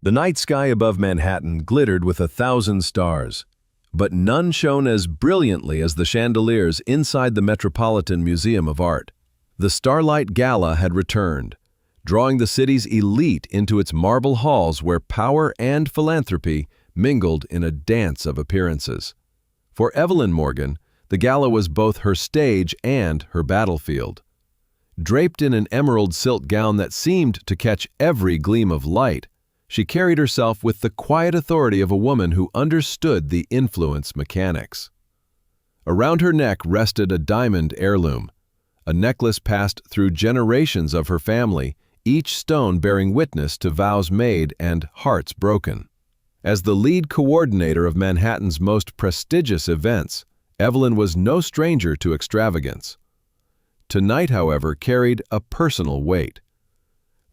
The night sky above Manhattan glittered with 1,000 stars, but none shone as brilliantly as the chandeliers inside the Metropolitan Museum of Art. The Starlight Gala had returned, drawing the city's elite into its marble halls where power and philanthropy mingled in a dance of appearances. For Evelyn Morgan, the gala was both her stage and her battlefield. Draped in an emerald silk gown that seemed to catch every gleam of light, she carried herself with the quiet authority of a woman who understood the influence mechanics. Around her neck rested a diamond heirloom, a necklace passed through generations of her family, each stone bearing witness to vows made and hearts broken. As the lead coordinator of Manhattan's most prestigious events, Evelyn was no stranger to extravagance. Tonight, however, carried a personal weight.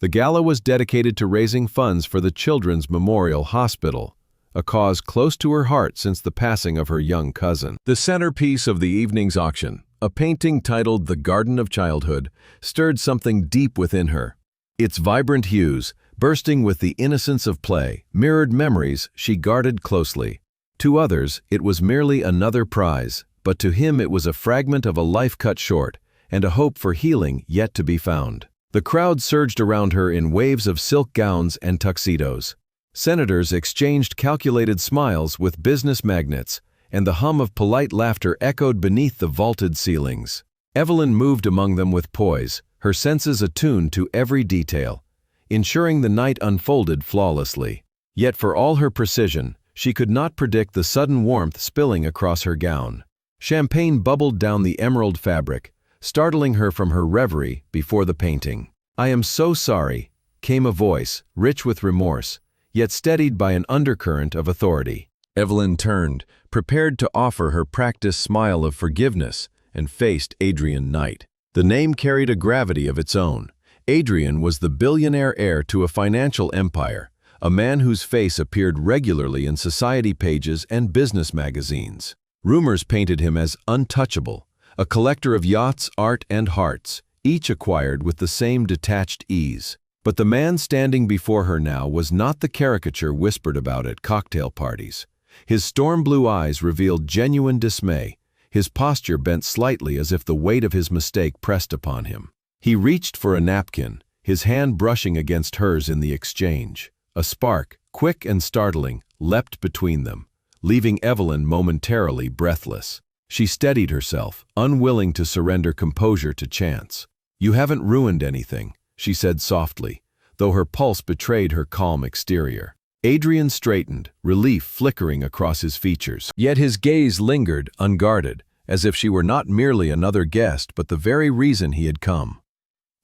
The gala was dedicated to raising funds for the Children's Memorial Hospital, a cause close to her heart since the passing of her young cousin. The centerpiece of the evening's auction, a painting titled The Garden of Childhood, stirred something deep within her. Its vibrant hues, bursting with the innocence of play, mirrored memories she guarded closely. To others, it was merely another prize, but to him it was a fragment of a life cut short and a hope for healing yet to be found. The crowd surged around her in waves of silk gowns and tuxedos. Senators exchanged calculated smiles with business magnates, and the hum of polite laughter echoed beneath the vaulted ceilings. Evelyn moved among them with poise, her senses attuned to every detail, ensuring the night unfolded flawlessly. Yet for all her precision, she could not predict the sudden warmth spilling across her gown. Champagne bubbled down the emerald fabric, startling her from her reverie before the painting. "I am so sorry," came a voice, rich with remorse, yet steadied by an undercurrent of authority. Evelyn turned, prepared to offer her practiced smile of forgiveness, and faced Adrian Knight. The name carried a gravity of its own. Adrian was the billionaire heir to a financial empire, a man whose face appeared regularly in society pages and business magazines. Rumors painted him as untouchable, a collector of yachts, art, and hearts, each acquired with the same detached ease. But the man standing before her now was not the caricature whispered about at cocktail parties. His storm-blue eyes revealed genuine dismay, his posture bent slightly as if the weight of his mistake pressed upon him. He reached for a napkin, his hand brushing against hers in the exchange. A spark, quick and startling, leapt between them, leaving Evelyn momentarily breathless. She steadied herself, unwilling to surrender composure to chance. "You haven't ruined anything," she said softly, though her pulse betrayed her calm exterior. Adrian straightened, relief flickering across his features. Yet his gaze lingered, unguarded, as if she were not merely another guest but the very reason he had come.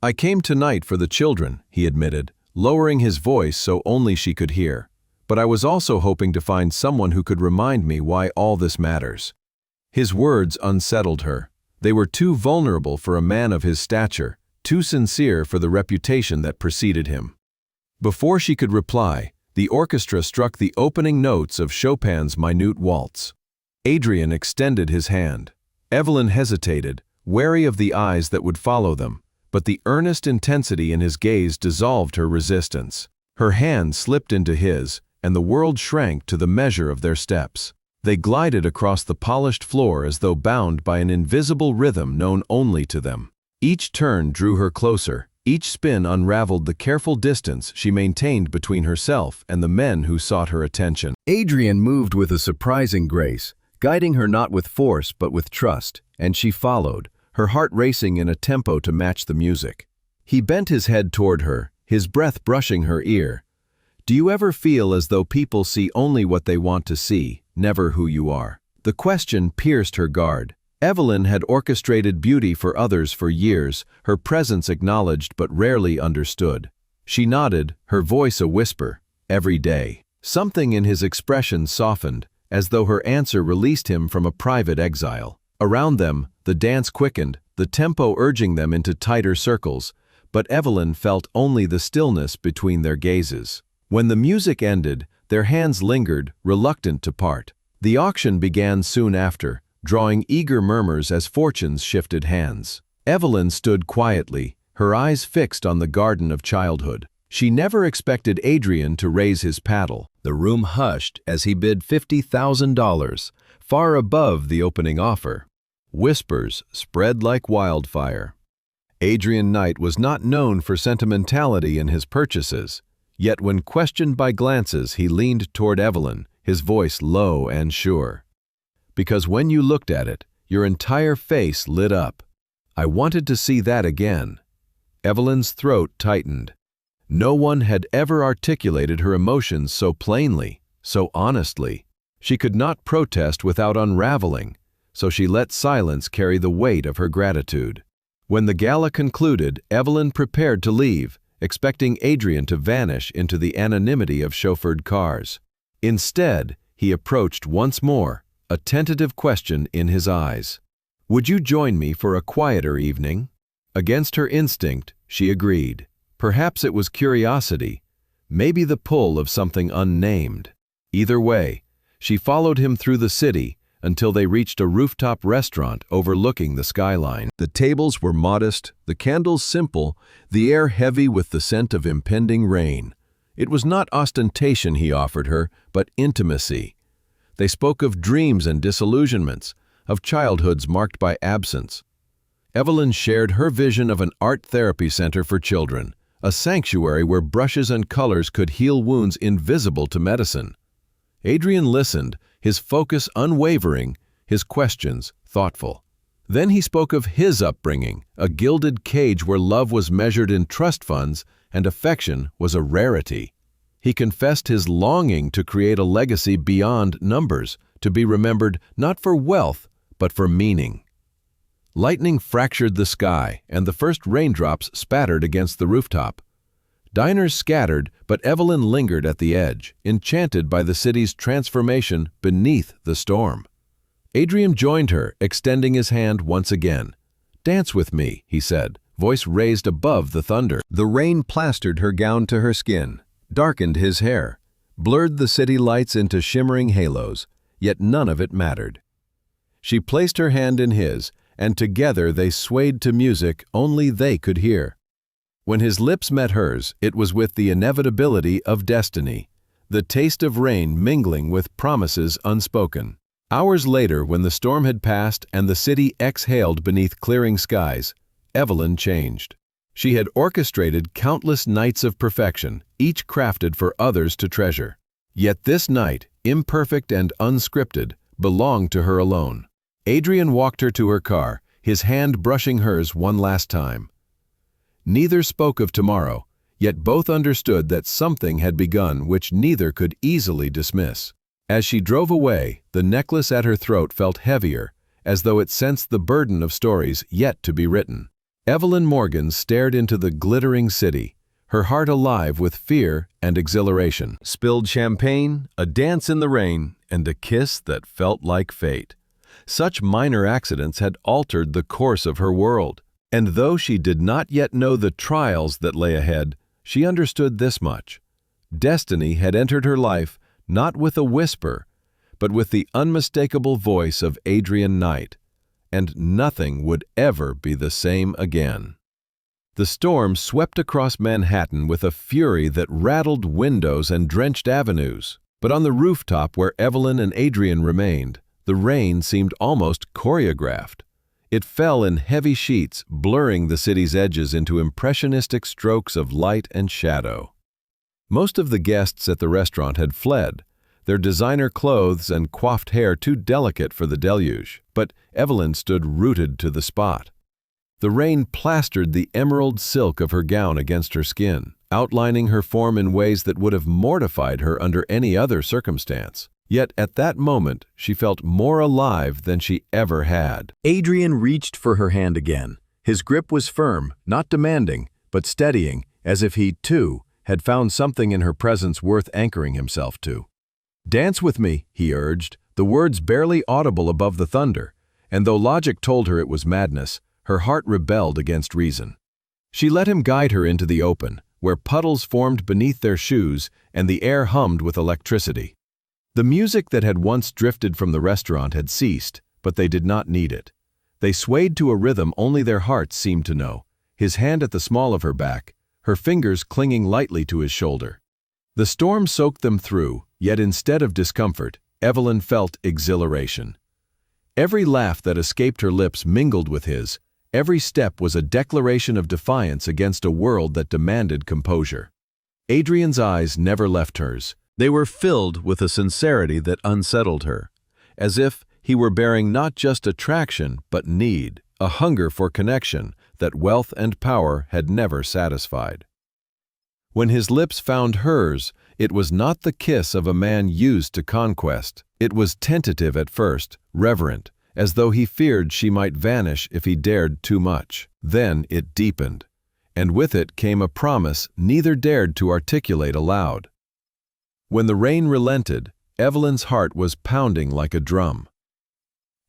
"I came tonight for the children," he admitted, lowering his voice so only she could hear. "But I was also hoping to find someone who could remind me why all this matters." His words unsettled her. They were too vulnerable for a man of his stature, too sincere for the reputation that preceded him. Before she could reply, the orchestra struck the opening notes of Chopin's Minute Waltz. Adrian extended his hand. Evelyn hesitated, wary of the eyes that would follow them, but the earnest intensity in his gaze dissolved her resistance. Her hand slipped into his, and the world shrank to the measure of their steps. They glided across the polished floor as though bound by an invisible rhythm known only to them. Each turn drew her closer, each spin unraveled the careful distance she maintained between herself and the men who sought her attention. Adrian moved with a surprising grace, guiding her not with force but with trust, and she followed, her heart racing in a tempo to match the music. He bent his head toward her, his breath brushing her ear. "Do you ever feel as though people see only what they want to see, never who you are?" The question pierced her guard. Evelyn had orchestrated beauty for others for years, her presence acknowledged but rarely understood. She nodded, her voice a whisper, "Every day." Something in his expression softened, as though her answer released him from a private exile. Around them, the dance quickened, the tempo urging them into tighter circles, but Evelyn felt only the stillness between their gazes. When the music ended, their hands lingered, reluctant to part. The auction began soon after, drawing eager murmurs as fortunes shifted hands. Evelyn stood quietly, her eyes fixed on the garden of childhood. She never expected Adrian to raise his paddle. The room hushed as he bid $50,000, far above the opening offer. Whispers spread like wildfire. Adrian Knight was not known for sentimentality in his purchases, yet when questioned by glances he leaned toward Evelyn, his voice low and sure. Because when you looked at it, your entire face lit up. I wanted to see that again. Evelyn's throat tightened. No one had ever articulated her emotions so plainly, so honestly. She could not protest without unraveling, so she let silence carry the weight of her gratitude. When the gala concluded, Evelyn prepared to leave, expecting Adrian to vanish into the anonymity of chauffeured cars. Instead, he approached once more, a tentative question in his eyes. "Would you join me for a quieter evening?" Against her instinct, she agreed. Perhaps it was curiosity, maybe the pull of something unnamed. Either way, she followed him through the city until they reached a rooftop restaurant overlooking the skyline. The tables were modest, the candles simple, the air heavy with the scent of impending rain. It was not ostentation he offered her, but intimacy. They spoke of dreams and disillusionments, of childhoods marked by absence. Evelyn shared her vision of an art therapy center for children, a sanctuary where brushes and colors could heal wounds invisible to medicine. Adrian listened, his focus unwavering, his questions thoughtful. Then he spoke of his upbringing, a gilded cage where love was measured in trust funds and affection was a rarity. He confessed his longing to create a legacy beyond numbers, to be remembered not for wealth, but for meaning. Lightning fractured the sky, and the first raindrops spattered against the rooftop. Diners scattered, but Evelyn lingered at the edge, enchanted by the city's transformation beneath the storm. Adrian joined her, extending his hand once again. "Dance with me," he said, voice raised above the thunder. The rain plastered her gown to her skin, darkened his hair, blurred the city lights into shimmering halos, yet none of it mattered. She placed her hand in his, and together they swayed to music only they could hear. When his lips met hers, it was with the inevitability of destiny, the taste of rain mingling with promises unspoken. Hours later, when the storm had passed and the city exhaled beneath clearing skies, Evelyn changed. She had orchestrated countless nights of perfection, each crafted for others to treasure. Yet this night, imperfect and unscripted, belonged to her alone. Adrian walked her to her car, his hand brushing hers one last time. Neither spoke of tomorrow, yet both understood that something had begun which neither could easily dismiss. As she drove away, the necklace at her throat felt heavier, as though it sensed the burden of stories yet to be written. Evelyn Morgan stared into the glittering city, her heart alive with fear and exhilaration. Spilled champagne, a dance in the rain, and a kiss that felt like fate. Such minor accidents had altered the course of her world, and though she did not yet know the trials that lay ahead, she understood this much. Destiny had entered her life not with a whisper, but with the unmistakable voice of Adrian Knight, and nothing would ever be the same again. The storm swept across Manhattan with a fury that rattled windows and drenched avenues, but on the rooftop where Evelyn and Adrian remained, the rain seemed almost choreographed. It fell in heavy sheets, blurring the city's edges into impressionistic strokes of light and shadow. Most of the guests at the restaurant had fled, their designer clothes and coiffed hair too delicate for the deluge, but Evelyn stood rooted to the spot. The rain plastered the emerald silk of her gown against her skin, outlining her form in ways that would have mortified her under any other circumstance. Yet at that moment, she felt more alive than she ever had. Adrian reached for her hand again. His grip was firm, not demanding, but steadying, as if he, too, had found something in her presence worth anchoring himself to. "Dance with me," he urged, the words barely audible above the thunder, and though logic told her it was madness, her heart rebelled against reason. She let him guide her into the open, where puddles formed beneath their shoes and the air hummed with electricity. The music that had once drifted from the restaurant had ceased, but they did not need it. They swayed to a rhythm only their hearts seemed to know, his hand at the small of her back, her fingers clinging lightly to his shoulder. The storm soaked them through, yet instead of discomfort, Evelyn felt exhilaration. Every laugh that escaped her lips mingled with his. Every step was a declaration of defiance against a world that demanded composure. Adrian's eyes never left hers. They were filled with a sincerity that unsettled her, as if he were bearing not just attraction but need, a hunger for connection that wealth and power had never satisfied. When his lips found hers, it was not the kiss of a man used to conquest. It was tentative at first, reverent, as though he feared she might vanish if he dared too much. Then it deepened, and with it came a promise neither dared to articulate aloud. When the rain relented, Evelyn's heart was pounding like a drum.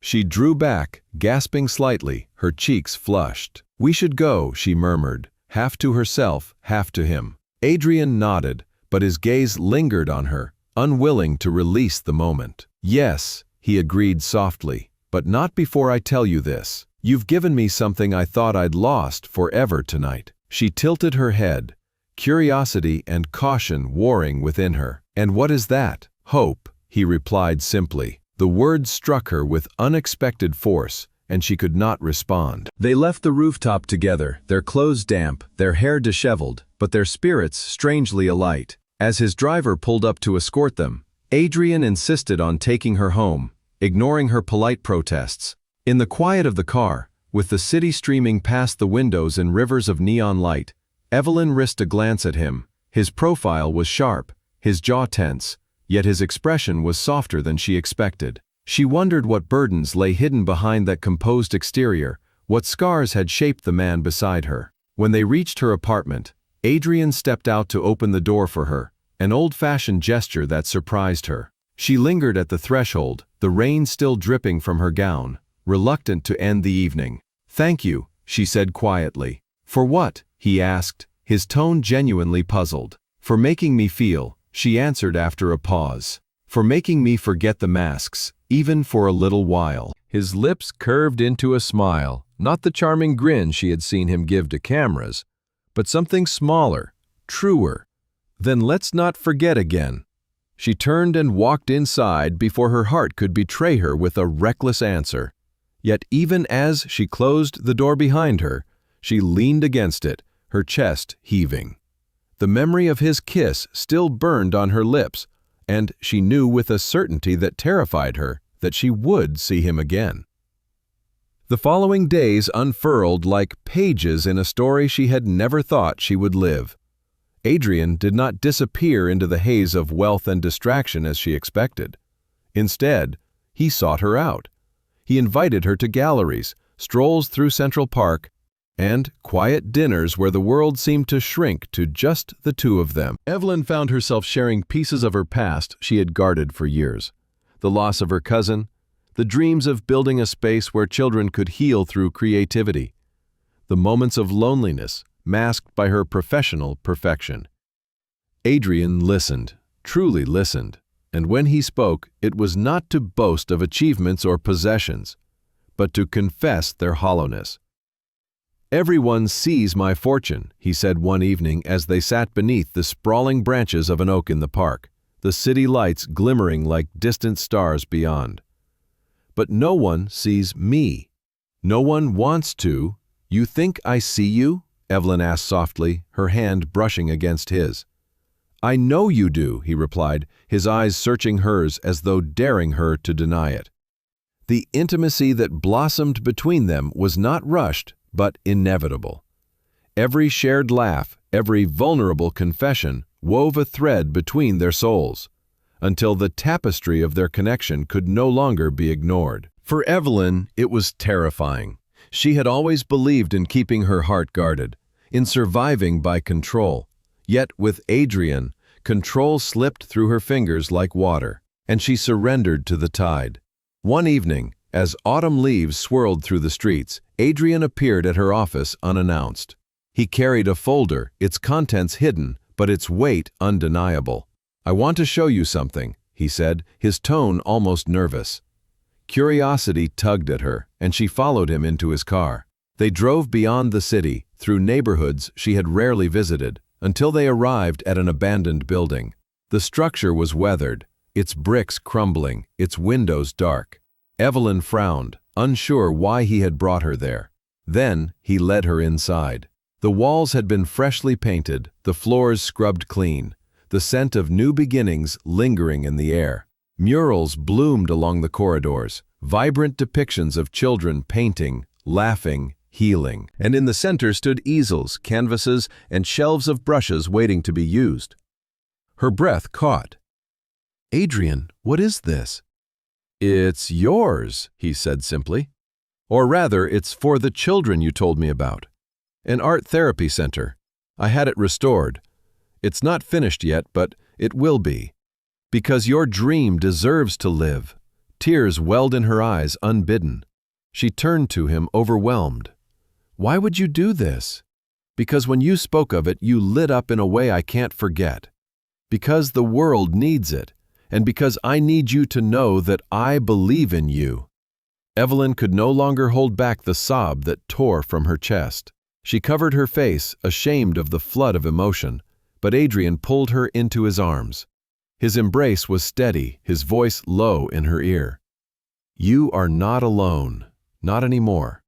She drew back, gasping slightly, her cheeks flushed. "We should go," she murmured, half to herself, half to him. Adrian nodded, but his gaze lingered on her, unwilling to release the moment. "Yes," he agreed softly, "but not before I tell you this. You've given me something I thought I'd lost forever tonight." She tilted her head, curiosity and caution warring within her. "And what is that?" "Hope," he replied simply. The words struck her with unexpected force, and she could not respond. They left the rooftop together, their clothes damp, their hair disheveled, but their spirits strangely alight. As his driver pulled up to escort them, Adrian insisted on taking her home, ignoring her polite protests. In the quiet of the car, with the city streaming past the windows in rivers of neon light, Evelyn risked a glance at him. His profile was sharp, his jaw tense, yet his expression was softer than she expected. She wondered what burdens lay hidden behind that composed exterior, what scars had shaped the man beside her. When they reached her apartment, Adrian stepped out to open the door for her, an old-fashioned gesture that surprised her. She lingered at the threshold, the rain still dripping from her gown, reluctant to end the evening. "Thank you," she said quietly. "For what?" he asked, his tone genuinely puzzled. "For making me feel," she answered after a pause. "For making me forget the masks, even for a little while." His lips curved into a smile, not the charming grin she had seen him give to cameras, but something smaller, truer. "Then let's not forget again." She turned and walked inside before her heart could betray her with a reckless answer. Yet even as she closed the door behind her, she leaned against it, her chest heaving. The memory of his kiss still burned on her lips, and she knew with a certainty that terrified her that she would see him again. The following days unfurled like pages in a story she had never thought she would live. Adrian did not disappear into the haze of wealth and distraction as she expected. Instead, he sought her out. He invited her to galleries, strolls through Central Park, and quiet dinners where the world seemed to shrink to just the two of them. Evelyn found herself sharing pieces of her past she had guarded for years. The loss of her cousin, the dreams of building a space where children could heal through creativity, the moments of loneliness masked by her professional perfection. Adrian listened, truly listened, and when he spoke, it was not to boast of achievements or possessions, but to confess their hollowness. "Everyone sees my fortune," he said one evening as they sat beneath the sprawling branches of an oak in the park, the city lights glimmering like distant stars beyond. "But no one sees me. No one wants to." "You think I see you?" Evelyn asked softly, her hand brushing against his. "I know you do," he replied, his eyes searching hers as though daring her to deny it. The intimacy that blossomed between them was not rushed, but inevitable. Every shared laugh, every vulnerable confession wove a thread between their souls, until the tapestry of their connection could no longer be ignored. For Evelyn, it was terrifying. She had always believed in keeping her heart guarded, in surviving by control. Yet with Adrian, control slipped through her fingers like water, and she surrendered to the tide. One evening, as autumn leaves swirled through the streets, Adrian appeared at her office unannounced. He carried a folder, its contents hidden, but its weight undeniable. "I want to show you something," he said, his tone almost nervous. Curiosity tugged at her, and she followed him into his car. They drove beyond the city, through neighborhoods she had rarely visited, until they arrived at an abandoned building. The structure was weathered, its bricks crumbling, its windows dark. Evelyn frowned, unsure why he had brought her there. Then he led her inside. The walls had been freshly painted, the floors scrubbed clean, the scent of new beginnings lingering in the air. Murals bloomed along the corridors, vibrant depictions of children painting, laughing, healing. And in the center stood easels, canvases, and shelves of brushes waiting to be used. Her breath caught. "Adrian, what is this?" "It's yours," he said simply. "Or rather, it's for the children you told me about. An art therapy center. I had it restored. It's not finished yet, but it will be. Because your dream deserves to live." Tears welled in her eyes unbidden. She turned to him, overwhelmed. "Why would you do this?" "Because when you spoke of it, you lit up in a way I can't forget. Because the world needs it, and because I need you to know that I believe in you." Evelyn could no longer hold back the sob that tore from her chest. She covered her face, ashamed of the flood of emotion, but Adrian pulled her into his arms. His embrace was steady, his voice low in her ear. "You are not alone, not anymore."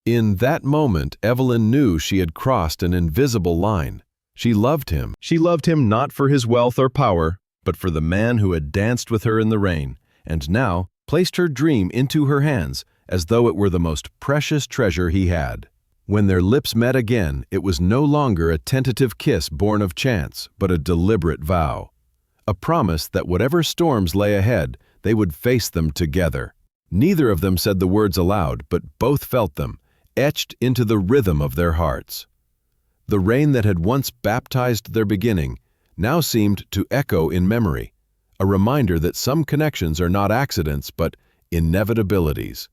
In that moment, Evelyn knew she had crossed an invisible line. She loved him. She loved him not for his wealth or power, but for the man who had danced with her in the rain, and now placed her dream into her hands as though it were the most precious treasure he had. When their lips met again, it was no longer a tentative kiss born of chance, but a deliberate vow. A promise that whatever storms lay ahead, they would face them together. Neither of them said the words aloud, but both felt them, etched into the rhythm of their hearts. The rain that had once baptized their beginning now seemed to echo in memory, a reminder that some connections are not accidents but inevitabilities.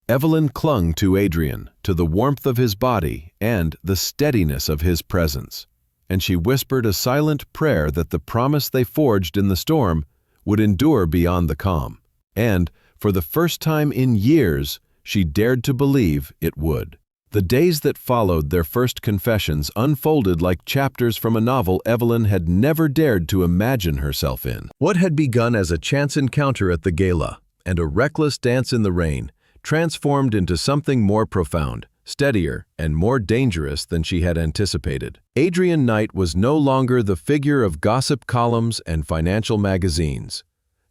Evelyn clung to Adrian, to the warmth of his body and the steadiness of his presence, and she whispered a silent prayer that the promise they forged in the storm would endure beyond the calm. And, for the first time in years, she dared to believe it would. The days that followed their first confessions unfolded like chapters from a novel Evelyn had never dared to imagine herself in. What had begun as a chance encounter at the Gala and a reckless dance in the rain transformed into something more profound, steadier, and more dangerous than she had anticipated. Adrian Knight was no longer the figure of gossip columns and financial magazines,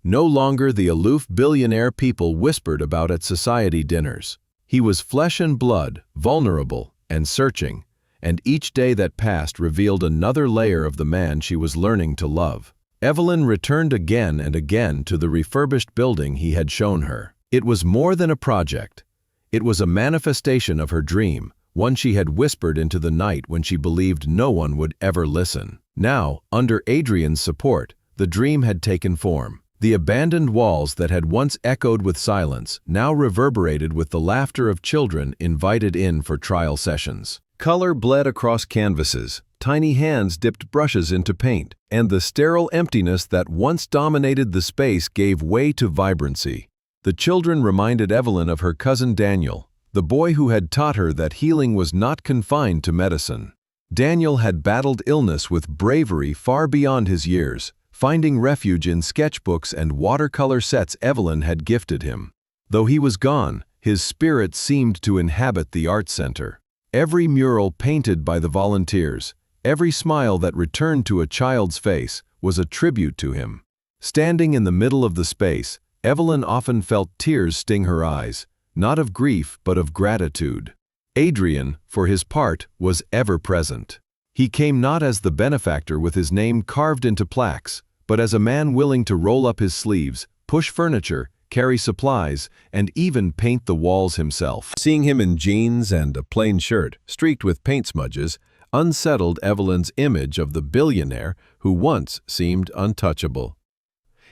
no longer the aloof billionaire people whispered about at society dinners. He was flesh and blood, vulnerable and searching, and each day that passed revealed another layer of the man she was learning to love. Evelyn returned again and again to the refurbished building he had shown her. It was more than a project. It was a manifestation of her dream, one she had whispered into the night when she believed no one would ever listen. Now, under Adrian's support, the dream had taken form. The abandoned walls that had once echoed with silence now reverberated with the laughter of children invited in for trial sessions. Color bled across canvases, tiny hands dipped brushes into paint, and the sterile emptiness that once dominated the space gave way to vibrancy. The children reminded Evelyn of her cousin Daniel, the boy who had taught her that healing was not confined to medicine. Daniel had battled illness with bravery far beyond his years, finding refuge in sketchbooks and watercolor sets Evelyn had gifted him. Though he was gone, his spirit seemed to inhabit the art center. Every mural painted by the volunteers, every smile that returned to a child's face, was a tribute to him. Standing in the middle of the space, Evelyn often felt tears sting her eyes, not of grief but of gratitude. Adrian, for his part, was ever present. He came not as the benefactor with his name carved into plaques, but as a man willing to roll up his sleeves, push furniture, carry supplies, and even paint the walls himself. Seeing him in jeans and a plain shirt, streaked with paint smudges, unsettled Evelyn's image of the billionaire who once seemed untouchable.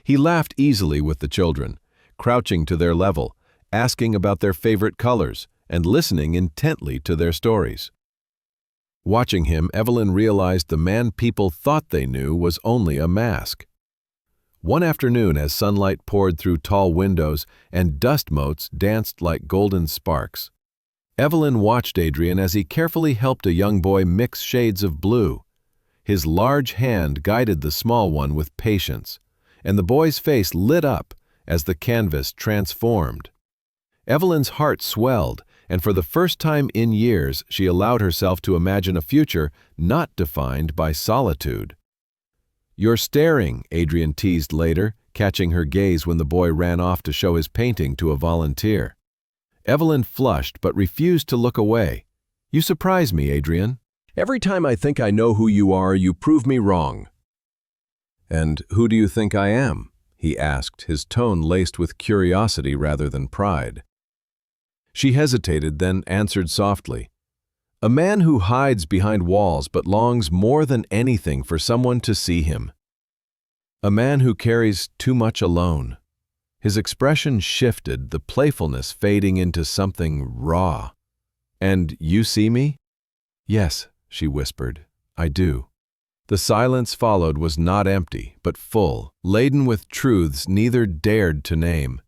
He laughed easily with the children, crouching to their level, asking about their favorite colors, and listening intently to their stories. Watching him, Evelyn realized the man people thought they knew was only a mask. One afternoon, as sunlight poured through tall windows and dust motes danced like golden sparks, Evelyn watched Adrian as he carefully helped a young boy mix shades of blue. His large hand guided the small one with patience, and the boy's face lit up as the canvas transformed. Evelyn's heart swelled, and for the first time in years she allowed herself to imagine a future not defined by solitude. "You're staring," Adrian teased later, catching her gaze when the boy ran off to show his painting to a volunteer. Evelyn flushed but refused to look away. "You surprise me, Adrian. Every time I think I know who you are, you prove me wrong." "And who do you think I am?" he asked, his tone laced with curiosity rather than pride. She hesitated, then answered softly, "A man who hides behind walls but longs more than anything for someone to see him. A man who carries too much alone." His expression shifted, the playfulness fading into something raw. "And you see me?" "Yes," she whispered, "I do." The silence followed was not empty, but full, laden with truths neither dared to name.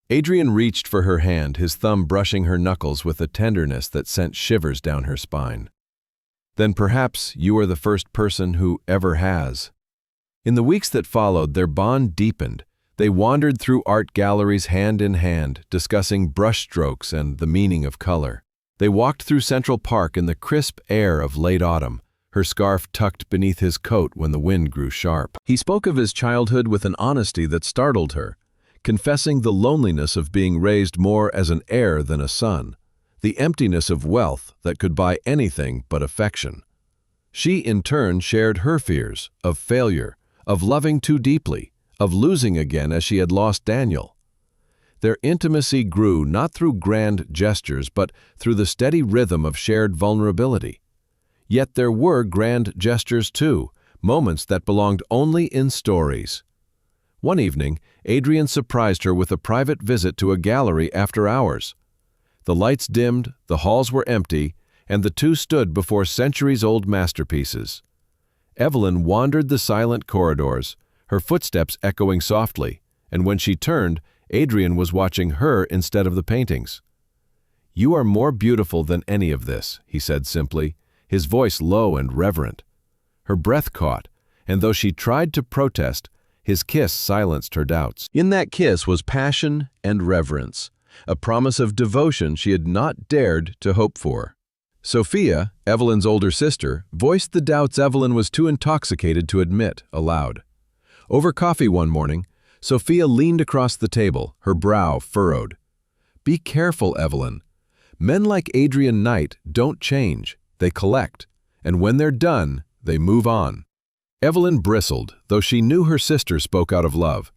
Adrian reached for her hand, his thumb brushing her knuckles with a tenderness that sent shivers down her spine. "Then perhaps you are the first person who ever has." In the weeks that followed, their bond deepened. They wandered through art galleries hand in hand, discussing brushstrokes and the meaning of color. They walked through Central Park in the crisp air of late autumn, her scarf tucked beneath his coat when the wind grew sharp. He spoke of his childhood with an honesty that startled her, confessing the loneliness of being raised more as an heir than a son, the emptiness of wealth that could buy anything but affection. She, in turn, shared her fears of failure, of loving too deeply, of losing again as she had lost Daniel. Their intimacy grew not through grand gestures but through the steady rhythm of shared vulnerability. Yet there were grand gestures too, moments that belonged only in stories. One evening, Adrian surprised her with a private visit to a gallery after hours. The lights dimmed, the halls were empty, and the two stood before centuries-old masterpieces. Evelyn wandered the silent corridors, her footsteps echoing softly, and when she turned, Adrian was watching her instead of the paintings. "You are more beautiful than any of this," he said simply, his voice low and reverent. Her breath caught, and though she tried to protest, his kiss silenced her doubts. In that kiss was passion and reverence, a promise of devotion she had not dared to hope for. Sophia, Evelyn's older sister, voiced the doubts Evelyn was too intoxicated to admit aloud. Over coffee one morning, Sophia leaned across the table, her brow furrowed. "Be careful, Evelyn. Men like Adrian Knight don't change, they collect, and when they're done, they move on." Evelyn bristled, though she knew her sister spoke out of love.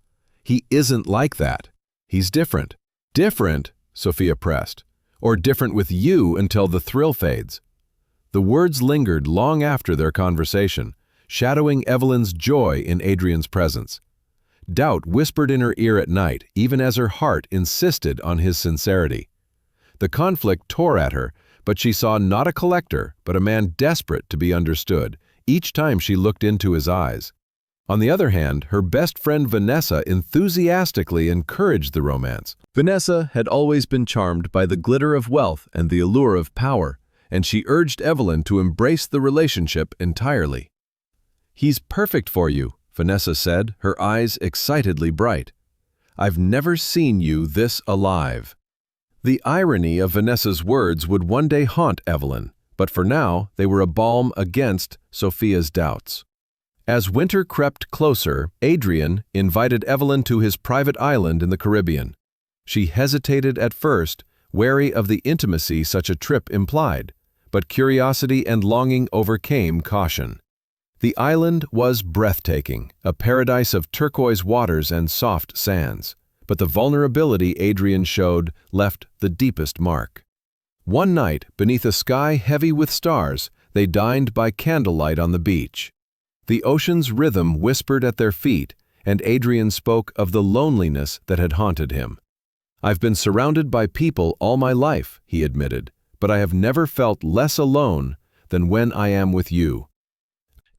"He isn't like that. He's different." "Different?" Sophia pressed. "Or different with you until the thrill fades?" The words lingered long after their conversation, shadowing Evelyn's joy in Adrian's presence. Doubt whispered in her ear at night, even as her heart insisted on his sincerity. The conflict tore at her, but she saw not a collector, but a man desperate to be understood, each time she looked into his eyes. On the other hand, her best friend Vanessa enthusiastically encouraged the romance. Vanessa had always been charmed by the glitter of wealth and the allure of power, and she urged Evelyn to embrace the relationship entirely. "He's perfect for you," Vanessa said, her eyes excitedly bright. "I've never seen you this alive." The irony of Vanessa's words would one day haunt Evelyn, but for now they were a balm against Sophia's doubts. As winter crept closer, Adrian invited Evelyn to his private island in the Caribbean. She hesitated at first, wary of the intimacy such a trip implied, but curiosity and longing overcame caution. The island was breathtaking, a paradise of turquoise waters and soft sands, but the vulnerability Adrian showed left the deepest mark. One night, beneath a sky heavy with stars, they dined by candlelight on the beach. The ocean's rhythm whispered at their feet, and Adrian spoke of the loneliness that had haunted him. "I've been surrounded by people all my life," he admitted, "but I have never felt less alone than when I am with you."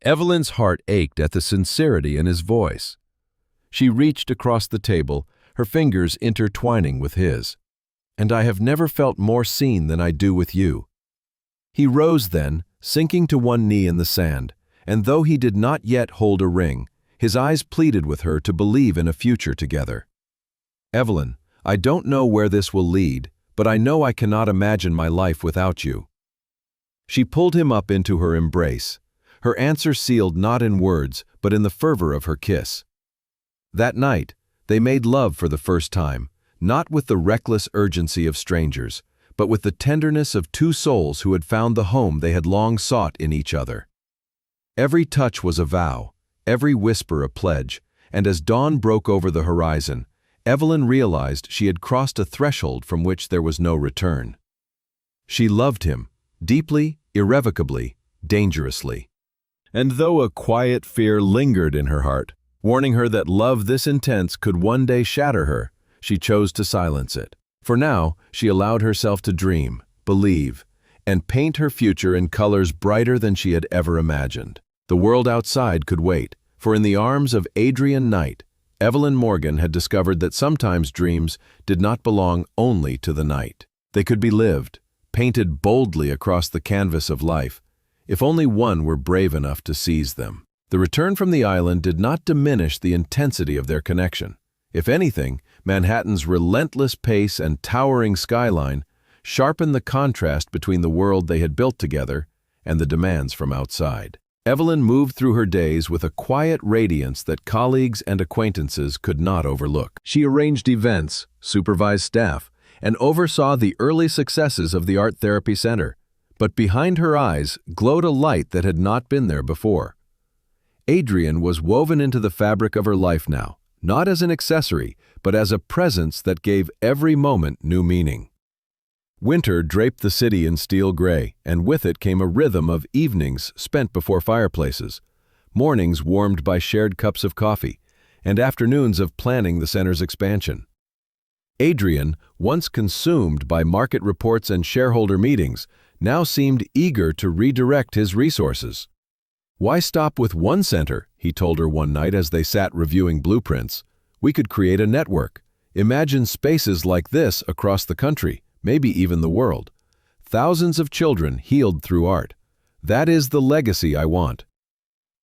Evelyn's heart ached at the sincerity in his voice. She reached across the table, her fingers intertwining with his. and I have never felt more seen than I do with you." He rose then, sinking to one knee in the sand, and though he did not yet hold a ring, his eyes pleaded with her to believe in a future together. "Evelyn, I don't know where this will lead, but I know I cannot imagine my life without you." She pulled him up into her embrace, her answer sealed not in words, but in the fervor of her kiss. That night, they made love for the first time, not with the reckless urgency of strangers, but with the tenderness of two souls who had found the home they had long sought in each other. Every touch was a vow, every whisper a pledge, and as dawn broke over the horizon, Evelyn realized she had crossed a threshold from which there was no return. She loved him, deeply, irrevocably, dangerously. And though a quiet fear lingered in her heart, warning her that love this intense could one day shatter her, she chose to silence it. For now, she allowed herself to dream, believe, and paint her future in colors brighter than she had ever imagined. The world outside could wait, for in the arms of Adrian Knight, Evelyn Morgan had discovered that sometimes dreams did not belong only to the night. They could be lived, painted boldly across the canvas of life, if only one were brave enough to seize them. The return from the island did not diminish the intensity of their connection. If anything, Manhattan's relentless pace and towering skyline sharpened the contrast between the world they had built together and the demands from outside. Evelyn moved through her days with a quiet radiance that colleagues and acquaintances could not overlook. She arranged events, supervised staff, and oversaw the early successes of the Art Therapy Center. But behind her eyes glowed a light that had not been there before. Adrian was woven into the fabric of her life now, not as an accessory, but as a presence that gave every moment new meaning. Winter draped the city in steel gray, and with it came a rhythm of evenings spent before fireplaces, mornings warmed by shared cups of coffee, and afternoons of planning the center's expansion. Adrian, once consumed by market reports and shareholder meetings, now seemed eager to redirect his resources. "Why stop with one center?" he told her one night as they sat reviewing blueprints. "We could create a network. Imagine spaces like this across the country, maybe even the world. Thousands of children healed through art. That is the legacy I want."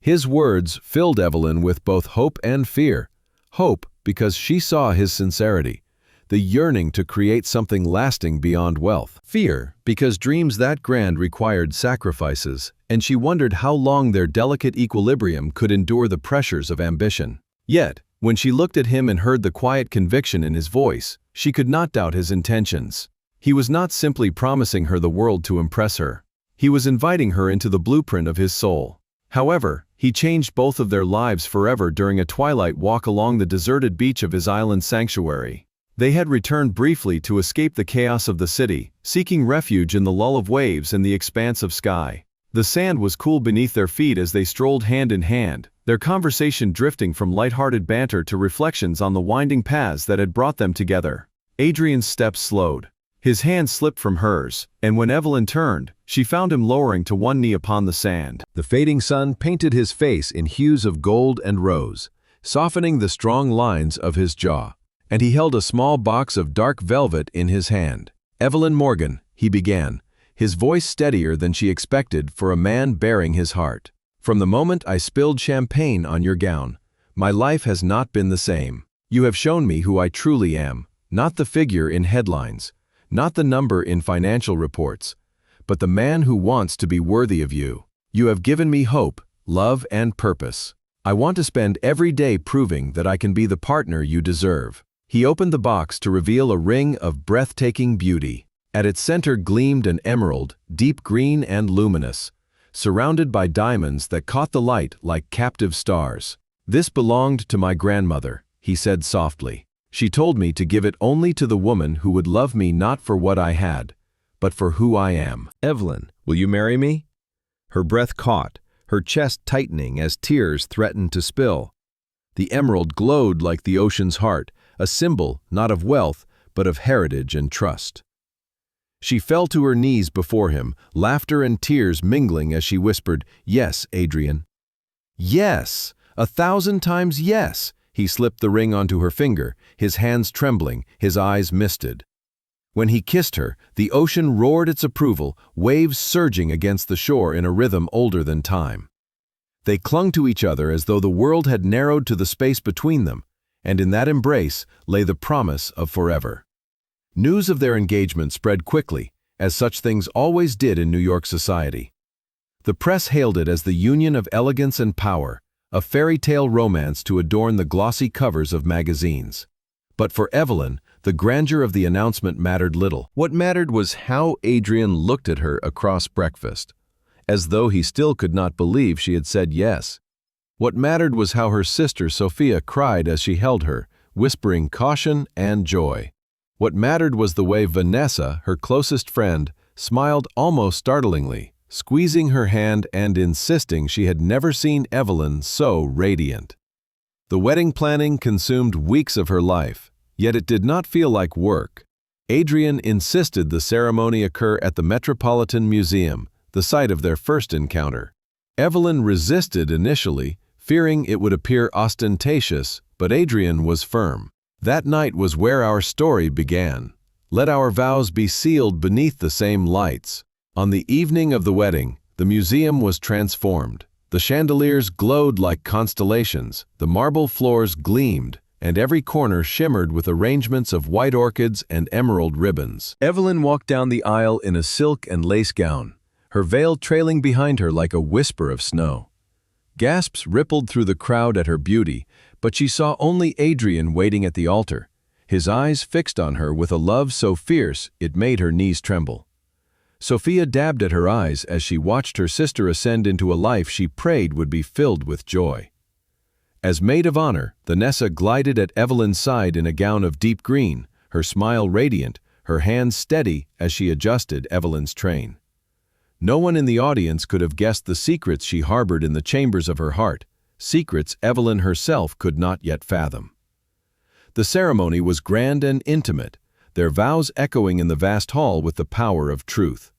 His words filled Evelyn with both hope and fear. Hope because she saw his sincerity, the yearning to create something lasting beyond wealth. Fear because dreams that grand required sacrifices, and she wondered how long their delicate equilibrium could endure the pressures of ambition. Yet, when she looked at him and heard the quiet conviction in his voice, she could not doubt his intentions. He was not simply promising her the world to impress her. He was inviting her into the blueprint of his soul. However, he changed both of their lives forever during a twilight walk along the deserted beach of his island sanctuary. They had returned briefly to escape the chaos of the city, seeking refuge in the lull of waves and the expanse of sky. The sand was cool beneath their feet as they strolled hand in hand, their conversation drifting from light-hearted banter to reflections on the winding paths that had brought them together. Adrian's steps slowed. His hand slipped from hers, and when Evelyn turned, she found him lowering to one knee upon the sand. The fading sun painted his face in hues of gold and rose, softening the strong lines of his jaw, and he held a small box of dark velvet in his hand. "Evelyn Morgan," he began, his voice steadier than she expected for a man bearing his heart. "From the moment I spilled champagne on your gown, my life has not been the same. You have shown me who I truly am, not the figure in headlines, not the number in financial reports, but the man who wants to be worthy of you. You have given me hope, love, and purpose. I want to spend every day proving that I can be the partner you deserve." He opened the box to reveal a ring of breathtaking beauty. At its center gleamed an emerald, deep green and luminous, surrounded by diamonds that caught the light like captive stars. "This belonged to my grandmother," he said softly. "She told me to give it only to the woman who would love me not for what I had, but for who I am." "Evelyn, will you marry me?" Her breath caught, her chest tightening as tears threatened to spill. The emerald glowed like the ocean's heart, a symbol not of wealth, but of heritage and trust. She fell to her knees before him, laughter and tears mingling as she whispered, "Yes, Adrian." "Yes! 1,000 times yes!" He slipped the ring onto her finger, his hands trembling, his eyes misted. When he kissed her, the ocean roared its approval, waves surging against the shore in a rhythm older than time. They clung to each other as though the world had narrowed to the space between them, and in that embrace lay the promise of forever. News of their engagement spread quickly, as such things always did in New York society. The press hailed it as the union of elegance and power, a fairy tale romance to adorn the glossy covers of magazines. But for Evelyn, the grandeur of the announcement mattered little. What mattered was how Adrian looked at her across breakfast, as though he still could not believe she had said yes. What mattered was how her sister Sophia cried as she held her, whispering caution and joy. What mattered was the way Vanessa, her closest friend, smiled almost startlingly, squeezing her hand and insisting she had never seen Evelyn so radiant. The wedding planning consumed weeks of her life, yet it did not feel like work. Adrian insisted the ceremony occur at the Metropolitan Museum, the site of their first encounter. Evelyn resisted initially, fearing it would appear ostentatious, but Adrian was firm. That night was where our story began. Let our vows be sealed beneath the same lights. On the evening of the wedding, the museum was transformed. The chandeliers glowed like constellations, the marble floors gleamed, and every corner shimmered with arrangements of white orchids and emerald ribbons. Evelyn walked down the aisle in a silk and lace gown, her veil trailing behind her like a whisper of snow. Gasps rippled through the crowd at her beauty, but she saw only Adrian waiting at the altar, his eyes fixed on her with a love so fierce it made her knees tremble. Sophia dabbed at her eyes as she watched her sister ascend into a life she prayed would be filled with joy. As maid of honor, Vanessa glided at Evelyn's side in a gown of deep green, her smile radiant, her hands steady as she adjusted Evelyn's train. No one in the audience could have guessed the secrets she harbored in the chambers of her heart, secrets Evelyn herself could not yet fathom. The ceremony was grand and intimate, their vows echoing in the vast hall with the power of truth.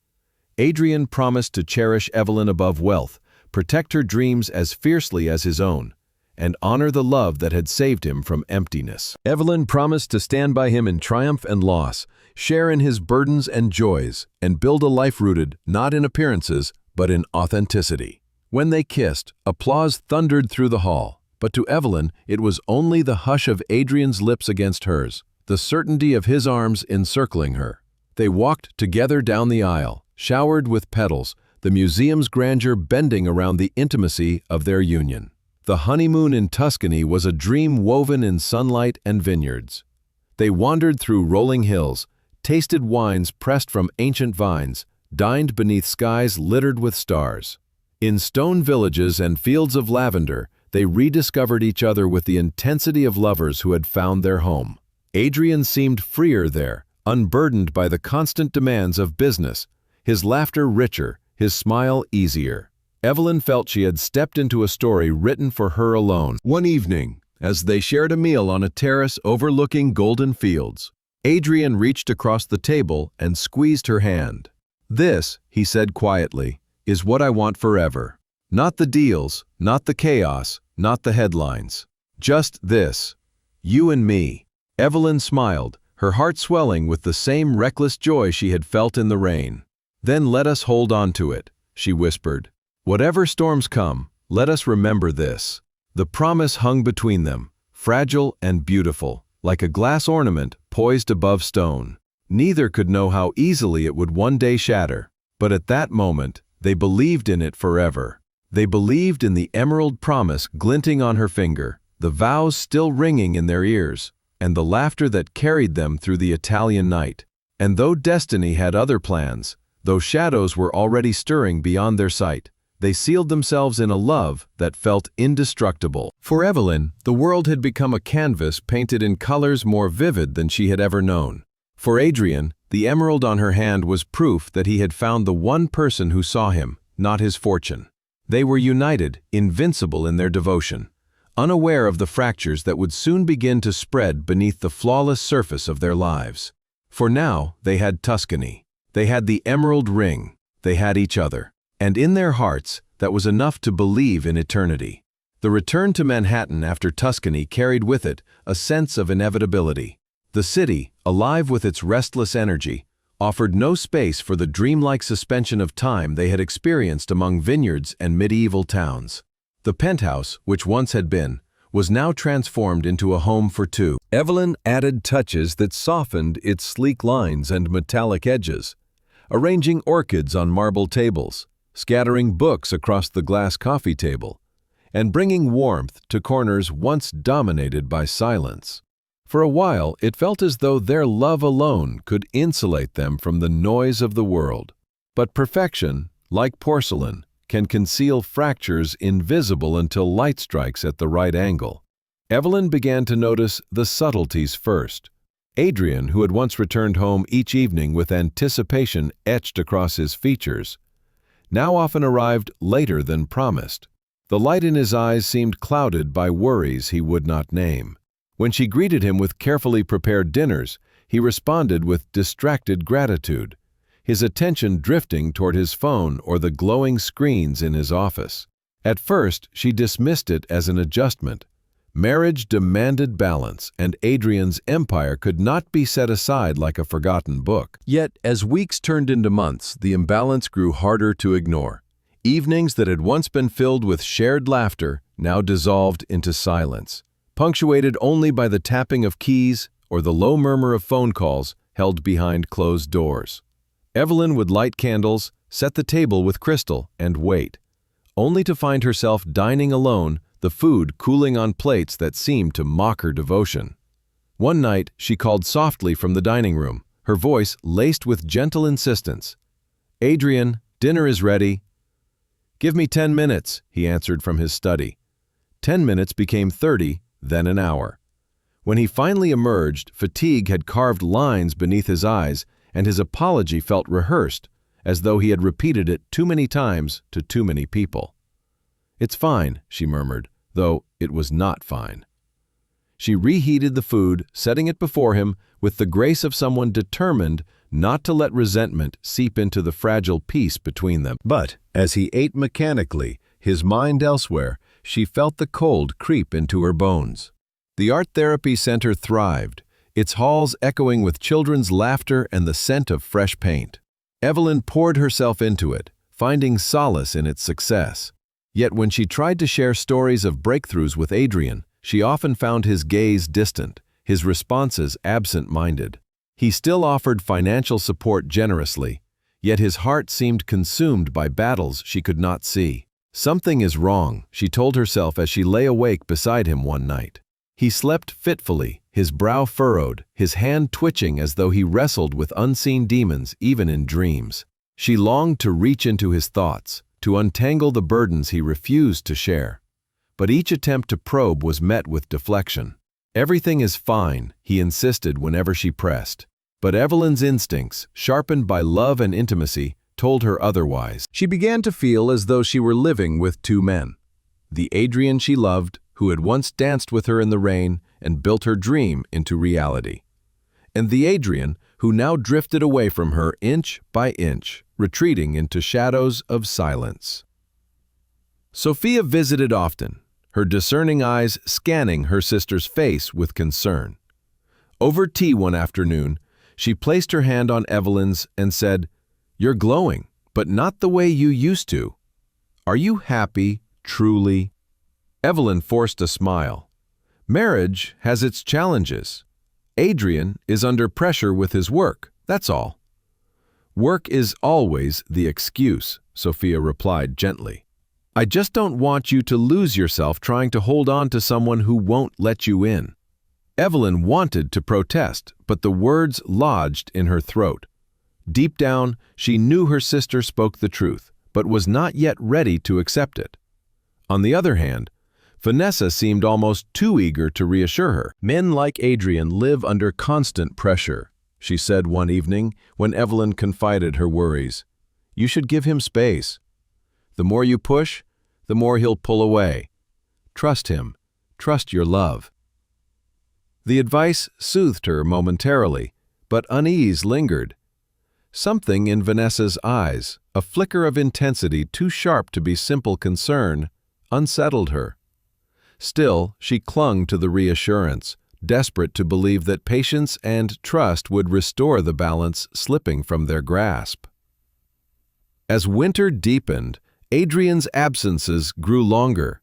Adrian promised to cherish Evelyn above wealth, protect her dreams as fiercely as his own, and honor the love that had saved him from emptiness. Evelyn promised to stand by him in triumph and loss, share in his burdens and joys, and build a life rooted not in appearances, but in authenticity. When they kissed, applause thundered through the hall, but to Evelyn it was only the hush of Adrian's lips against hers, the certainty of his arms encircling her. They walked together down the aisle, showered with petals, the museum's grandeur bending around the intimacy of their union. The honeymoon in Tuscany was a dream woven in sunlight and vineyards. They wandered through rolling hills, tasted wines pressed from ancient vines, dined beneath skies littered with stars. In stone villages and fields of lavender, they rediscovered each other with the intensity of lovers who had found their home. Adrian seemed freer there, unburdened by the constant demands of business, his laughter richer, his smile easier. Evelyn felt she had stepped into a story written for her alone. One evening, as they shared a meal on a terrace overlooking golden fields, Adrian reached across the table and squeezed her hand. "This," he said quietly, "is what I want forever. Not the deals, not the chaos, not the headlines. Just this. You and me." Evelyn smiled, her heart swelling with the same reckless joy she had felt in the rain. "Then let us hold on to it," she whispered. "Whatever storms come, let us remember this." The promise hung between them, fragile and beautiful, like a glass ornament poised above stone. Neither could know how easily it would one day shatter, but at that moment, they believed in it forever. They believed in the emerald promise glinting on her finger, the vows still ringing in their ears, and the laughter that carried them through the Italian night. And though destiny had other plans, though shadows were already stirring beyond their sight, they sealed themselves in a love that felt indestructible. For Evelyn, the world had become a canvas painted in colors more vivid than she had ever known. For Adrian, the emerald on her hand was proof that he had found the one person who saw him, not his fortune. They were united, invincible in their devotion, unaware of the fractures that would soon begin to spread beneath the flawless surface of their lives. For now, they had Tuscany. They had the emerald ring. They had each other. And in their hearts, that was enough to believe in eternity. The return to Manhattan after Tuscany carried with it a sense of inevitability. The city, alive with its restless energy, offered no space for the dreamlike suspension of time they had experienced among vineyards and medieval towns. The penthouse, which once had been, was now transformed into a home for two. Evelyn added touches that softened its sleek lines and metallic edges, arranging orchids on marble tables, scattering books across the glass coffee table, and bringing warmth to corners once dominated by silence. For a while, it felt as though their love alone could insulate them from the noise of the world. But perfection, like porcelain, can conceal fractures invisible until light strikes at the right angle. Evelyn began to notice the subtleties first. Adrian, who had once returned home each evening with anticipation etched across his features, now often arrived later than promised. The light in his eyes seemed clouded by worries he would not name. When she greeted him with carefully prepared dinners, he responded with distracted gratitude, his attention drifting toward his phone or the glowing screens in his office. At first, she dismissed it as an adjustment. Marriage demanded balance, and Adrian's empire could not be set aside like a forgotten book. Yet, as weeks turned into months, the imbalance grew harder to ignore. Evenings that had once been filled with shared laughter now dissolved into silence, punctuated only by the tapping of keys or the low murmur of phone calls held behind closed doors. Evelyn would light candles, set the table with Crystal, and wait, only to find herself dining alone, the food cooling on plates that seemed to mock her devotion. One night, she called softly from the dining room, her voice laced with gentle insistence. "Adrian, dinner is ready." "Give me 10 minutes," he answered from his study. 10 minutes became 30, then an hour. When he finally emerged, fatigue had carved lines beneath his eyes, and his apology felt rehearsed, as though he had repeated it too many times to too many people. "It's fine," she murmured, though it was not fine. She reheated the food, setting it before him with the grace of someone determined not to let resentment seep into the fragile peace between them. But, as he ate mechanically, his mind elsewhere, she felt the cold creep into her bones. The art therapy center thrived, its halls echoing with children's laughter and the scent of fresh paint. Evelyn poured herself into it, finding solace in its success. Yet when she tried to share stories of breakthroughs with Adrian, she often found his gaze distant, his responses absent-minded. He still offered financial support generously, yet his heart seemed consumed by battles she could not see. "Something is wrong," she told herself as she lay awake beside him one night. He slept fitfully, his brow furrowed, his hand twitching as though he wrestled with unseen demons even in dreams. She longed to reach into his thoughts, to untangle the burdens he refused to share. But each attempt to probe was met with deflection. "Everything is fine," he insisted whenever she pressed. But Evelyn's instincts, sharpened by love and intimacy, told her otherwise. She began to feel as though she were living with two men. The Adrian she loved, who had once danced with her in the rain and built her dream into reality. And the Adrian who now drifted away from her inch by inch, retreating into shadows of silence. Sophia visited often, her discerning eyes scanning her sister's face with concern. Over tea one afternoon, she placed her hand on Evelyn's and said, "You're glowing, but not the way you used to. Are you happy, truly?" Evelyn forced a smile. "Marriage has its challenges. Adrian is under pressure with his work, that's all." "Work is always the excuse," Sophia replied gently. "I just don't want you to lose yourself trying to hold on to someone who won't let you in." Evelyn wanted to protest, but the words lodged in her throat. Deep down, she knew her sister spoke the truth, but was not yet ready to accept it. On the other hand, Vanessa seemed almost too eager to reassure her. "Men like Adrian live under constant pressure," she said one evening when Evelyn confided her worries. "You should give him space. The more you push, the more he'll pull away. Trust him. Trust your love." The advice soothed her momentarily, but unease lingered. Something in Vanessa's eyes, a flicker of intensity too sharp to be simple concern, unsettled her. Still, she clung to the reassurance, desperate to believe that patience and trust would restore the balance slipping from their grasp. As winter deepened, Adrian's absences grew longer.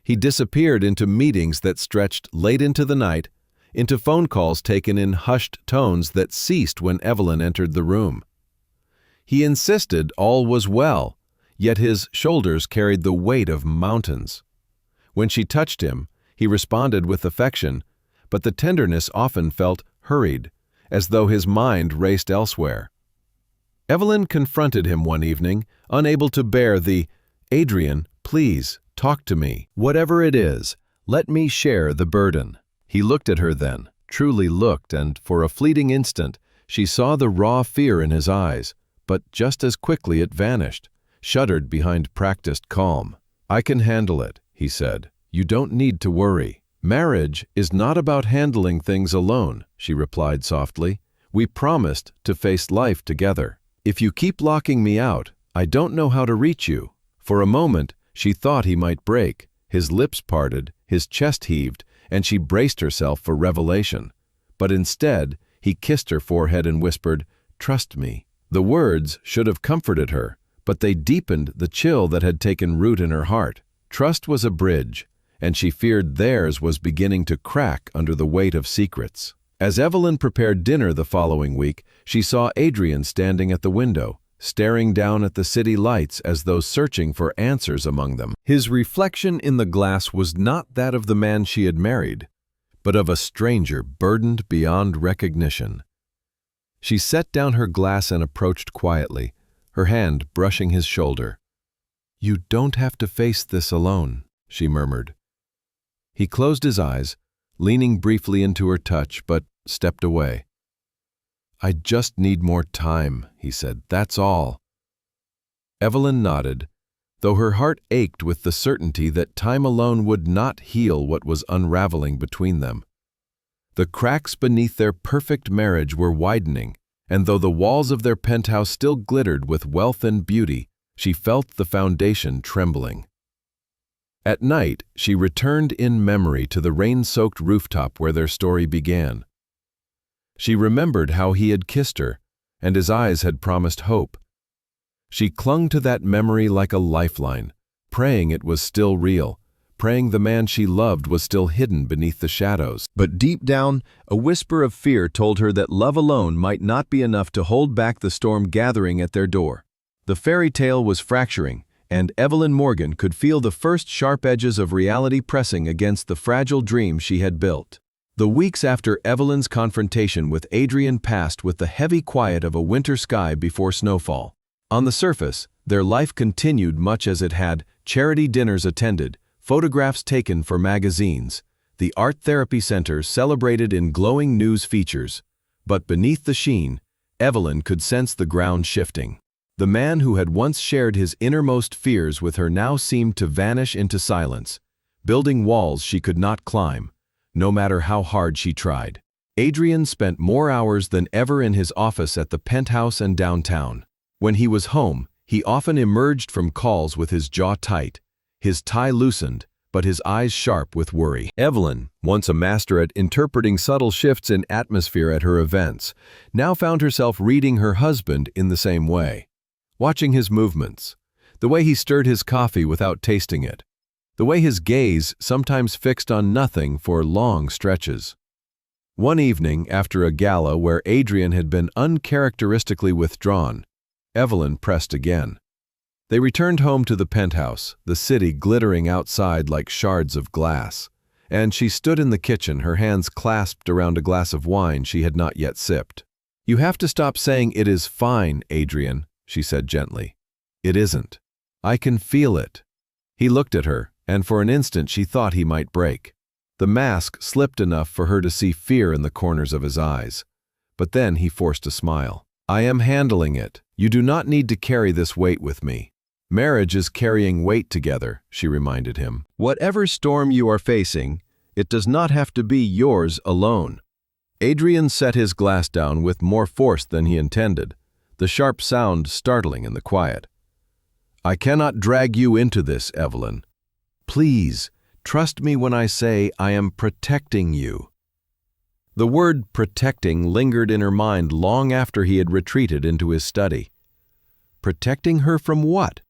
He disappeared into meetings that stretched late into the night, into phone calls taken in hushed tones that ceased when Evelyn entered the room. He insisted all was well, yet his shoulders carried the weight of mountains. When she touched him, he responded with affection, but the tenderness often felt hurried, as though his mind raced elsewhere. Evelyn confronted him one evening, unable to bear the, "Adrian, please, talk to me. Whatever it is, let me share the burden." He looked at her then, truly looked, and for a fleeting instant, she saw the raw fear in his eyes, but just as quickly it vanished, shuddered behind practiced calm. "I can handle it," he said. "You don't need to worry." "Marriage is not about handling things alone," she replied softly. "We promised to face life together. If you keep locking me out, I don't know how to reach you." For a moment, she thought he might break. His lips parted, his chest heaved, and she braced herself for revelation. But instead, he kissed her forehead and whispered, "Trust me." The words should have comforted her, but they deepened the chill that had taken root in her heart. Trust was a bridge, and she feared theirs was beginning to crack under the weight of secrets. As Evelyn prepared dinner the following week, she saw Adrian standing at the window, staring down at the city lights as though searching for answers among them. His reflection in the glass was not that of the man she had married, but of a stranger burdened beyond recognition. She set down her glass and approached quietly, her hand brushing his shoulder. "You don't have to face this alone," she murmured. He closed his eyes, leaning briefly into her touch, but stepped away. "I just need more time," he said. "That's all." Evelyn nodded, though her heart ached with the certainty that time alone would not heal what was unraveling between them. The cracks beneath their perfect marriage were widening, and though the walls of their penthouse still glittered with wealth and beauty, she felt the foundation trembling. At night, she returned in memory to the rain-soaked rooftop where their story began. She remembered how he had kissed her, and his eyes had promised hope. She clung to that memory like a lifeline, praying it was still real, praying the man she loved was still hidden beneath the shadows. But deep down, a whisper of fear told her that love alone might not be enough to hold back the storm gathering at their door. The fairy tale was fracturing, and Evelyn Morgan could feel the first sharp edges of reality pressing against the fragile dream she had built. The weeks after Evelyn's confrontation with Adrian passed with the heavy quiet of a winter sky before snowfall. On the surface, their life continued much as it had: charity dinners attended, photographs taken for magazines, the art therapy center celebrated in glowing news features. But beneath the sheen, Evelyn could sense the ground shifting. The man who had once shared his innermost fears with her now seemed to vanish into silence, building walls she could not climb, no matter how hard she tried. Adrian spent more hours than ever in his office at the penthouse and downtown. When he was home, he often emerged from calls with his jaw tight, his tie loosened, but his eyes sharp with worry. Evelyn, once a master at interpreting subtle shifts in atmosphere at her events, now found herself reading her husband in the same way. Watching his movements, the way he stirred his coffee without tasting it, the way his gaze sometimes fixed on nothing for long stretches. One evening, after a gala where Adrian had been uncharacteristically withdrawn, Evelyn pressed again. They returned home to the penthouse, the city glittering outside like shards of glass, and she stood in the kitchen, her hands clasped around a glass of wine she had not yet sipped. "You have to stop saying it is fine, Adrian," she said gently. "It isn't. I can feel it." He looked at her, and for an instant she thought he might break. The mask slipped enough for her to see fear in the corners of his eyes. But then he forced a smile. "I am handling it. You do not need to carry this weight with me. Marriage is carrying weight together," she reminded him. "Whatever storm you are facing, it does not have to be yours alone." Adrian set his glass down with more force than he intended, the sharp sound startling in the quiet. "I cannot drag you into this, Evelyn. Please, trust me when I say I am protecting you." The word protecting lingered in her mind long after he had retreated into his study. Protecting her from what?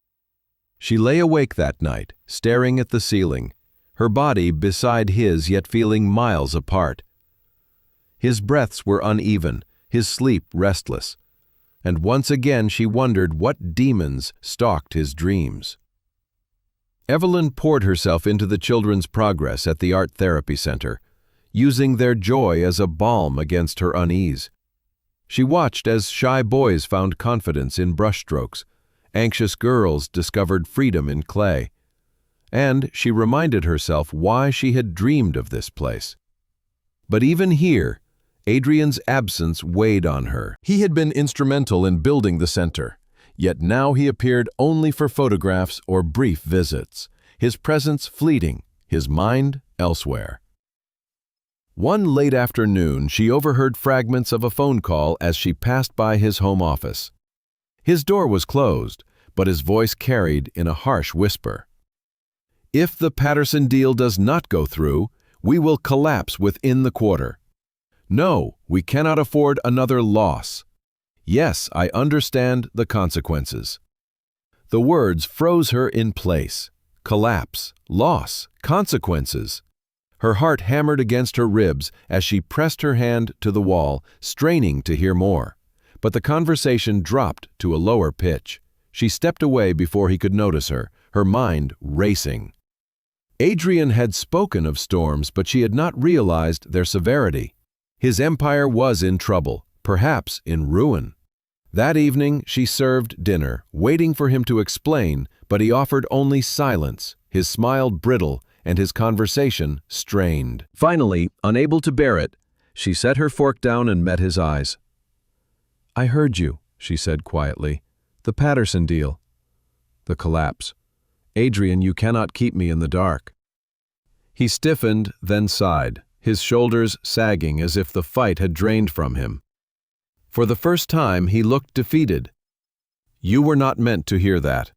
She lay awake that night, staring at the ceiling, her body beside his yet feeling miles apart. His breaths were uneven, his sleep restless, and once again she wondered what demons stalked his dreams. Evelyn poured herself into the children's progress at the art therapy center, using their joy as a balm against her unease. She watched as shy boys found confidence in brushstrokes, anxious girls discovered freedom in clay, and she reminded herself why she had dreamed of this place. But even here, Adrian's absence weighed on her. He had been instrumental in building the center, yet now he appeared only for photographs or brief visits, his presence fleeting, his mind elsewhere. One late afternoon, she overheard fragments of a phone call as she passed by his home office. His door was closed, but his voice carried in a harsh whisper. "If the Patterson deal does not go through, we will collapse within the quarter. No, we cannot afford another loss. Yes, I understand the consequences." The words froze her in place. Collapse, loss, consequences. Her heart hammered against her ribs as she pressed her hand to the wall, straining to hear more. But the conversation dropped to a lower pitch. She stepped away before he could notice her, her mind racing. Adrian had spoken of storms, but she had not realized their severity. His empire was in trouble, perhaps in ruin. That evening she served dinner, waiting for him to explain, but he offered only silence, his smile brittle, and his conversation strained. Finally, unable to bear it, she set her fork down and met his eyes. "I heard you," she said quietly. "The Patterson deal. The collapse. Adrian, you cannot keep me in the dark." He stiffened, then sighed, his shoulders sagging as if the fight had drained from him. For the first time, he looked defeated. "You were not meant to hear that."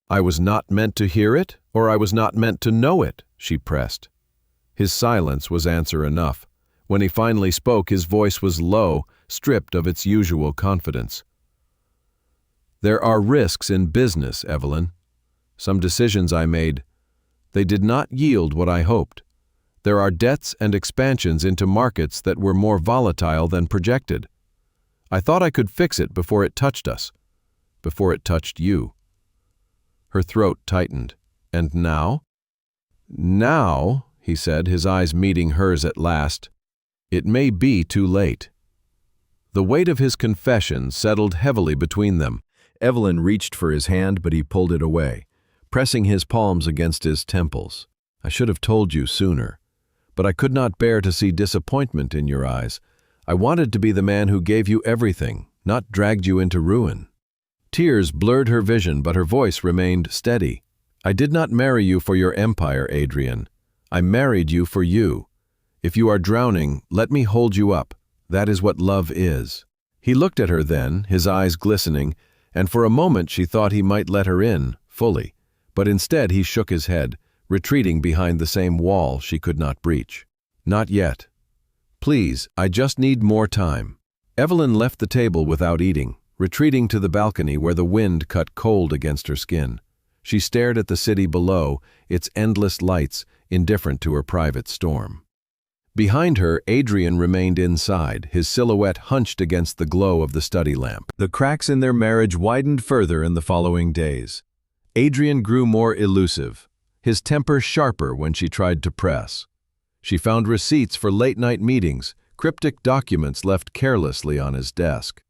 "I was not meant to hear it, or I was not meant to know it," she pressed. His silence was answer enough. When he finally spoke, his voice was low, stripped of its usual confidence. "There are risks in business, Evelyn. Some decisions I made, they did not yield what I hoped. There are debts and expansions into markets that were more volatile than projected. I thought I could fix it before it touched us, before it touched you." Her throat tightened. "And now?" "Now," he said, his eyes meeting hers at last, "it may be too late." The weight of his confession settled heavily between them. Evelyn reached for his hand, but he pulled it away, pressing his palms against his temples. "I should have told you sooner. But I could not bear to see disappointment in your eyes. I wanted to be the man who gave you everything, not dragged you into ruin." Tears blurred her vision, but her voice remained steady. "I did not marry you for your empire, Adrian. I married you for you. If you are drowning, let me hold you up. That is what love is." He looked at her then, his eyes glistening, and for a moment she thought he might let her in, fully. But instead he shook his head, retreating behind the same wall she could not breach. "Not yet. Please, I just need more time." Evelyn left the table without eating, retreating to the balcony where the wind cut cold against her skin. She stared at the city below, its endless lights, indifferent to her private storm. Behind her, Adrian remained inside, his silhouette hunched against the glow of the study lamp. The cracks in their marriage widened further in the following days. Adrian grew more elusive, his temper sharper when she tried to press. She found receipts for late-night meetings, cryptic documents left carelessly on his desk,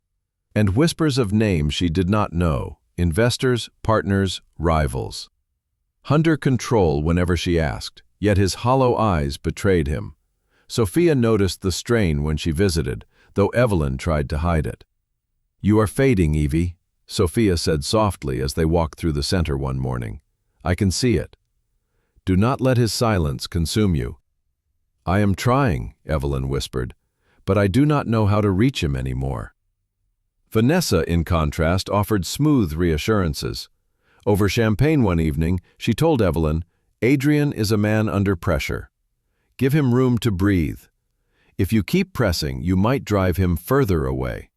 and whispers of names she did not know, investors, partners, rivals. Under control whenever she asked, yet his hollow eyes betrayed him. Sophia noticed the strain when she visited, though Evelyn tried to hide it. "You are fading, Evie," Sophia said softly as they walked through the center one morning. "I can see it. Do not let his silence consume you." "I am trying," Evelyn whispered, "but I do not know how to reach him anymore." Vanessa, in contrast, offered smooth reassurances. Over champagne one evening, she told Evelyn, "Adrian is a man under pressure. Give him room to breathe. If you keep pressing, you might drive him further away."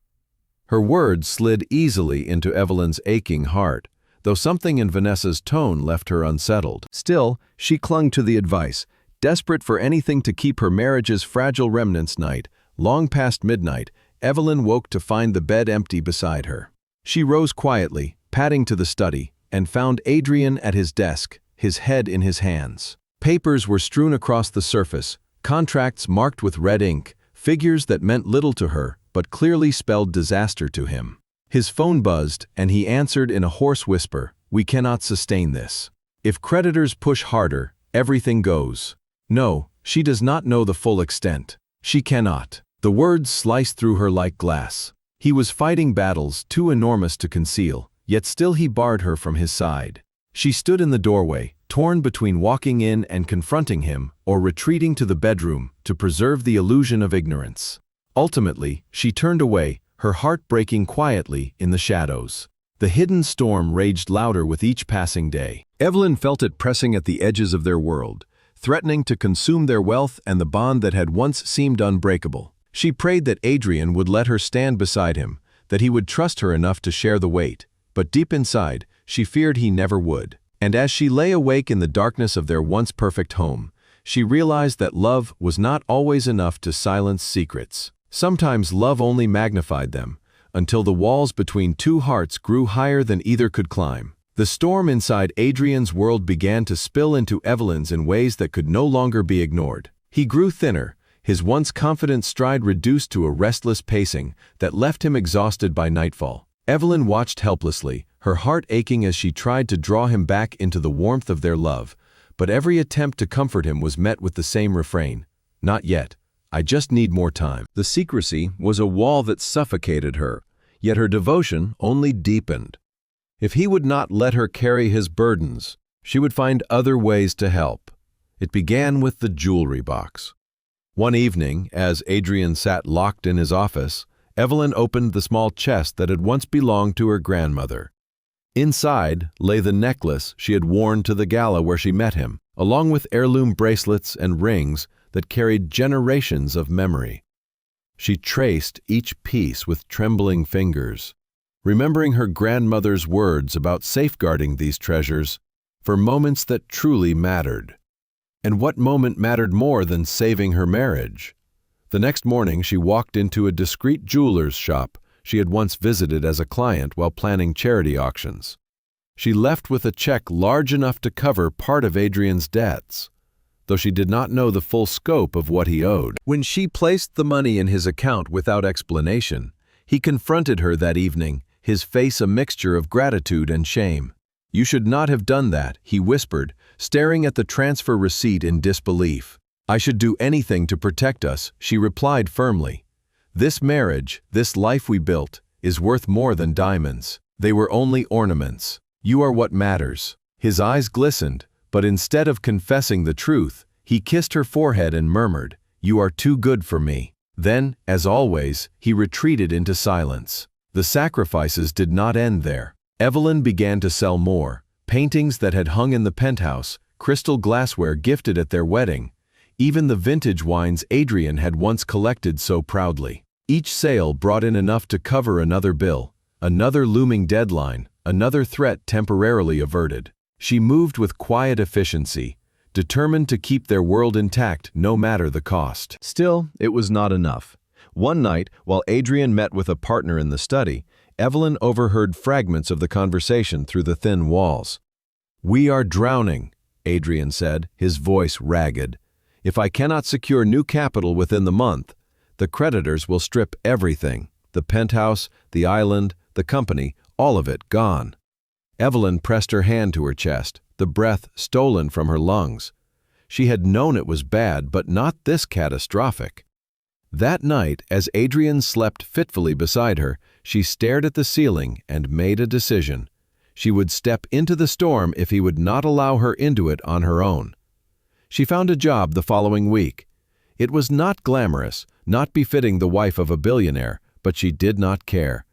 Her words slid easily into Evelyn's aching heart, though something in Vanessa's tone left her unsettled. Still, she clung to the advice, desperate for anything to keep her marriage's fragile remnants. Night, long past midnight, Evelyn woke to find the bed empty beside her. She rose quietly, padding to the study, and found Adrian at his desk, his head in his hands. Papers were strewn across the surface, contracts marked with red ink, figures that meant little to her, but clearly spelled disaster to him. His phone buzzed, and he answered in a hoarse whisper, "We cannot sustain this. If creditors push harder, everything goes." No, she does not know the full extent. She cannot. The words sliced through her like glass. He was fighting battles too enormous to conceal, yet still he barred her from his side. She stood in the doorway, torn between walking in and confronting him, or retreating to the bedroom to preserve the illusion of ignorance. Ultimately, she turned away, her heart breaking quietly in the shadows. The hidden storm raged louder with each passing day. Evelyn felt it pressing at the edges of their world, threatening to consume their wealth and the bond that had once seemed unbreakable. She prayed that Adrian would let her stand beside him, that he would trust her enough to share the weight, but deep inside, she feared he never would. And as she lay awake in the darkness of their once perfect home, she realized that love was not always enough to silence secrets. Sometimes love only magnified them, until the walls between two hearts grew higher than either could climb. The storm inside Adrian's world began to spill into Evelyn's in ways that could no longer be ignored. He grew thinner, his once confident stride reduced to a restless pacing that left him exhausted by nightfall. Evelyn watched helplessly, her heart aching as she tried to draw him back into the warmth of their love, but every attempt to comfort him was met with the same refrain, "Not yet. I just need more time." The secrecy was a wall that suffocated her, yet her devotion only deepened. If he would not let her carry his burdens, she would find other ways to help. It began with the jewelry box. One evening, as Adrian sat locked in his office, Evelyn opened the small chest that had once belonged to her grandmother. Inside lay the necklace she had worn to the gala where she met him, along with heirloom bracelets and rings that carried generations of memory. She traced each piece with trembling fingers, remembering her grandmother's words about safeguarding these treasures for moments that truly mattered. And what moment mattered more than saving her marriage? The next morning she walked into a discreet jeweler's shop she had once visited as a client while planning charity auctions. She left with a check large enough to cover part of Adrian's debts, though she did not know the full scope of what he owed. When she placed the money in his account without explanation, he confronted her that evening, his face a mixture of gratitude and shame. "You should not have done that," he whispered, staring at the transfer receipt in disbelief. "I should do anything to protect us," she replied firmly. "This marriage, this life we built, is worth more than diamonds. They were only ornaments. You are what matters." His eyes glistened, but instead of confessing the truth, he kissed her forehead and murmured, "You are too good for me." Then, as always, he retreated into silence. The sacrifices did not end there. Evelyn began to sell more, paintings that had hung in the penthouse, crystal glassware gifted at their wedding, even the vintage wines Adrian had once collected so proudly. Each sale brought in enough to cover another bill, another looming deadline, another threat temporarily averted. She moved with quiet efficiency, determined to keep their world intact no matter the cost. Still, it was not enough. One night, while Adrian met with a partner in the study, Evelyn overheard fragments of the conversation through the thin walls. "We are drowning," Adrian said, his voice ragged. "If I cannot secure new capital within the month, the creditors will strip everything, the penthouse, the island, the company, all of it gone." Evelyn pressed her hand to her chest, the breath stolen from her lungs. She had known it was bad, but not this catastrophic. That night, as Adrian slept fitfully beside her, she stared at the ceiling and made a decision. She would step into the storm if he would not allow her into it on her own. She found a job the following week. It was not glamorous, not befitting the wife of a billionaire, but she did not care.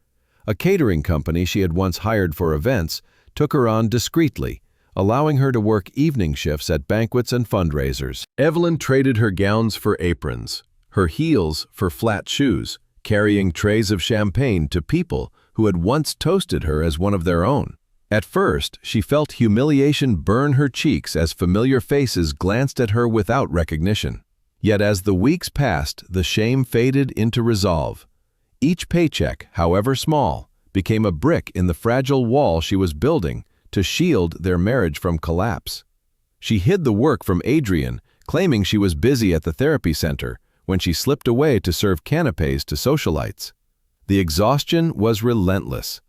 A catering company she had once hired for events took her on discreetly, allowing her to work evening shifts at banquets and fundraisers. Evelyn traded her gowns for aprons, her heels for flat shoes, carrying trays of champagne to people who had once toasted her as one of their own. At first, she felt humiliation burn her cheeks as familiar faces glanced at her without recognition. Yet as the weeks passed, the shame faded into resolve. Each paycheck, however small, became a brick in the fragile wall she was building to shield their marriage from collapse. She hid the work from Adrian, claiming she was busy at the therapy center when she slipped away to serve canapés to socialites. The exhaustion was relentless.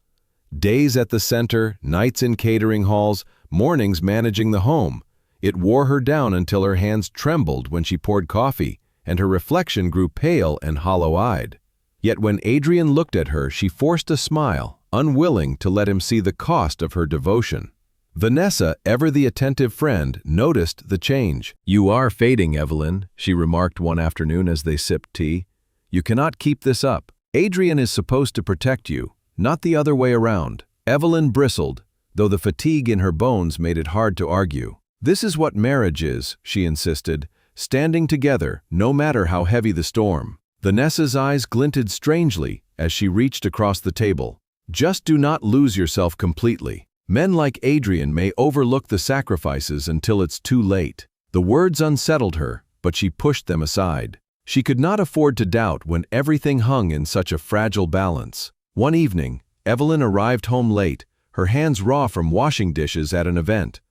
Days at the center, nights in catering halls, mornings managing the home. It wore her down until her hands trembled when she poured coffee, and her reflection grew pale and hollow-eyed. Yet when Adrian looked at her, she forced a smile, unwilling to let him see the cost of her devotion. Vanessa, ever the attentive friend, noticed the change. "You are fading, Evelyn," she remarked one afternoon as they sipped tea. "You cannot keep this up. Adrian is supposed to protect you, not the other way around." Evelyn bristled, though the fatigue in her bones made it hard to argue. "This is what marriage is," she insisted, "standing together, no matter how heavy the storm." Vanessa's eyes glinted strangely as she reached across the table. "Just do not lose yourself completely. Men like Adrian may overlook the sacrifices until it's too late." The words unsettled her, but she pushed them aside. She could not afford to doubt when everything hung in such a fragile balance. One evening, Evelyn arrived home late, her hands raw from washing dishes at an event,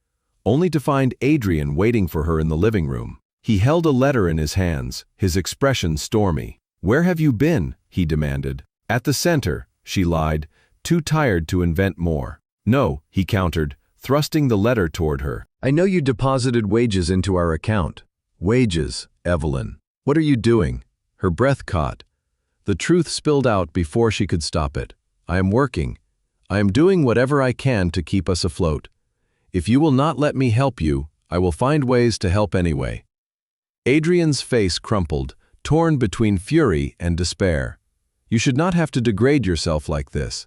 only to find Adrian waiting for her in the living room. He held a letter in his hands, his expression stormy. "Where have you been?" he demanded. "At the center," she lied, too tired to invent more. "No," he countered, thrusting the letter toward her. "I know you deposited wages into our account." "Wages, Evelyn. What are you doing?" Her breath caught. The truth spilled out before she could stop it. "I am working. I am doing whatever I can to keep us afloat. If you will not let me help you, I will find ways to help anyway." Adrian's face crumpled, torn between fury and despair. "You should not have to degrade yourself like this."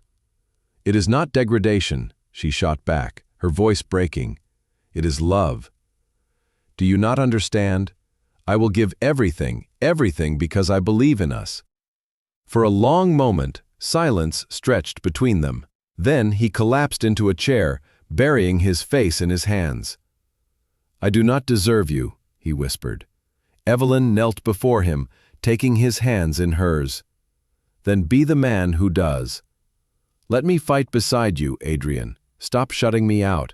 "It is not degradation," she shot back, her voice breaking. "It is love. Do you not understand? I will give everything, everything because I believe in us." For a long moment, silence stretched between them. Then he collapsed into a chair, burying his face in his hands. "I do not deserve you," he whispered. Evelyn knelt before him, taking his hands in hers. "Then be the man who does. Let me fight beside you, Adrian. Stop shutting me out."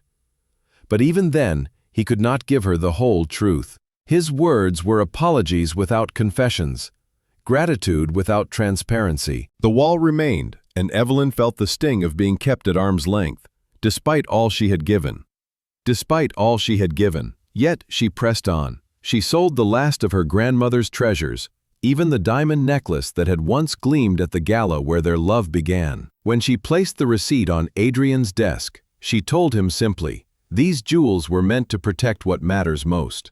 But even then, he could not give her the whole truth. His words were apologies without confessions, gratitude without transparency. The wall remained, and Evelyn felt the sting of being kept at arm's length, despite all she had given. Despite all she had given, yet she pressed on. She sold the last of her grandmother's treasures, even the diamond necklace that had once gleamed at the gala where their love began. When she placed the receipt on Adrian's desk, she told him simply, "These jewels were meant to protect what matters most.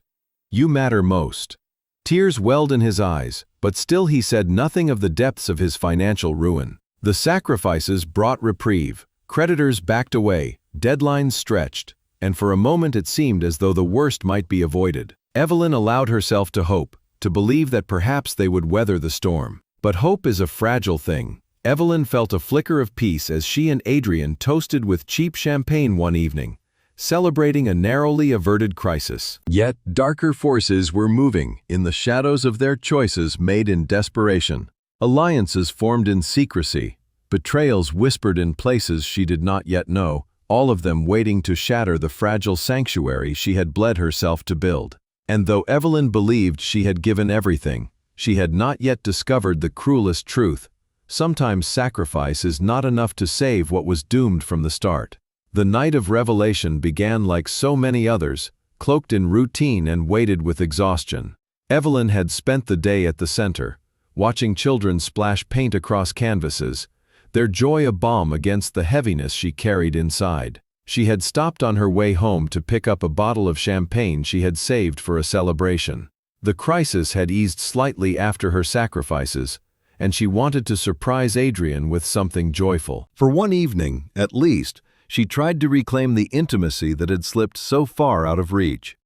You matter most." Tears welled in his eyes, but still he said nothing of the depths of his financial ruin. The sacrifices brought reprieve. Creditors backed away, deadlines stretched, and for a moment it seemed as though the worst might be avoided. Evelyn allowed herself to hope, to believe that perhaps they would weather the storm. But hope is a fragile thing. Evelyn felt a flicker of peace as she and Adrian toasted with cheap champagne one evening, celebrating a narrowly averted crisis. Yet darker forces were moving in the shadows of their choices made in desperation. Alliances formed in secrecy, betrayals whispered in places she did not yet know, all of them waiting to shatter the fragile sanctuary she had bled herself to build. And though Evelyn believed she had given everything, she had not yet discovered the cruelest truth. Sometimes sacrifice is not enough to save what was doomed from the start. The night of revelation began like so many others, cloaked in routine and weighted with exhaustion. Evelyn had spent the day at the center, watching children splash paint across canvases, their joy a balm against the heaviness she carried inside. She had stopped on her way home to pick up a bottle of champagne she had saved for a celebration. The crisis had eased slightly after her sacrifices, and she wanted to surprise Adrian with something joyful. For one evening, at least, she tried to reclaim the intimacy that had slipped so far out of reach.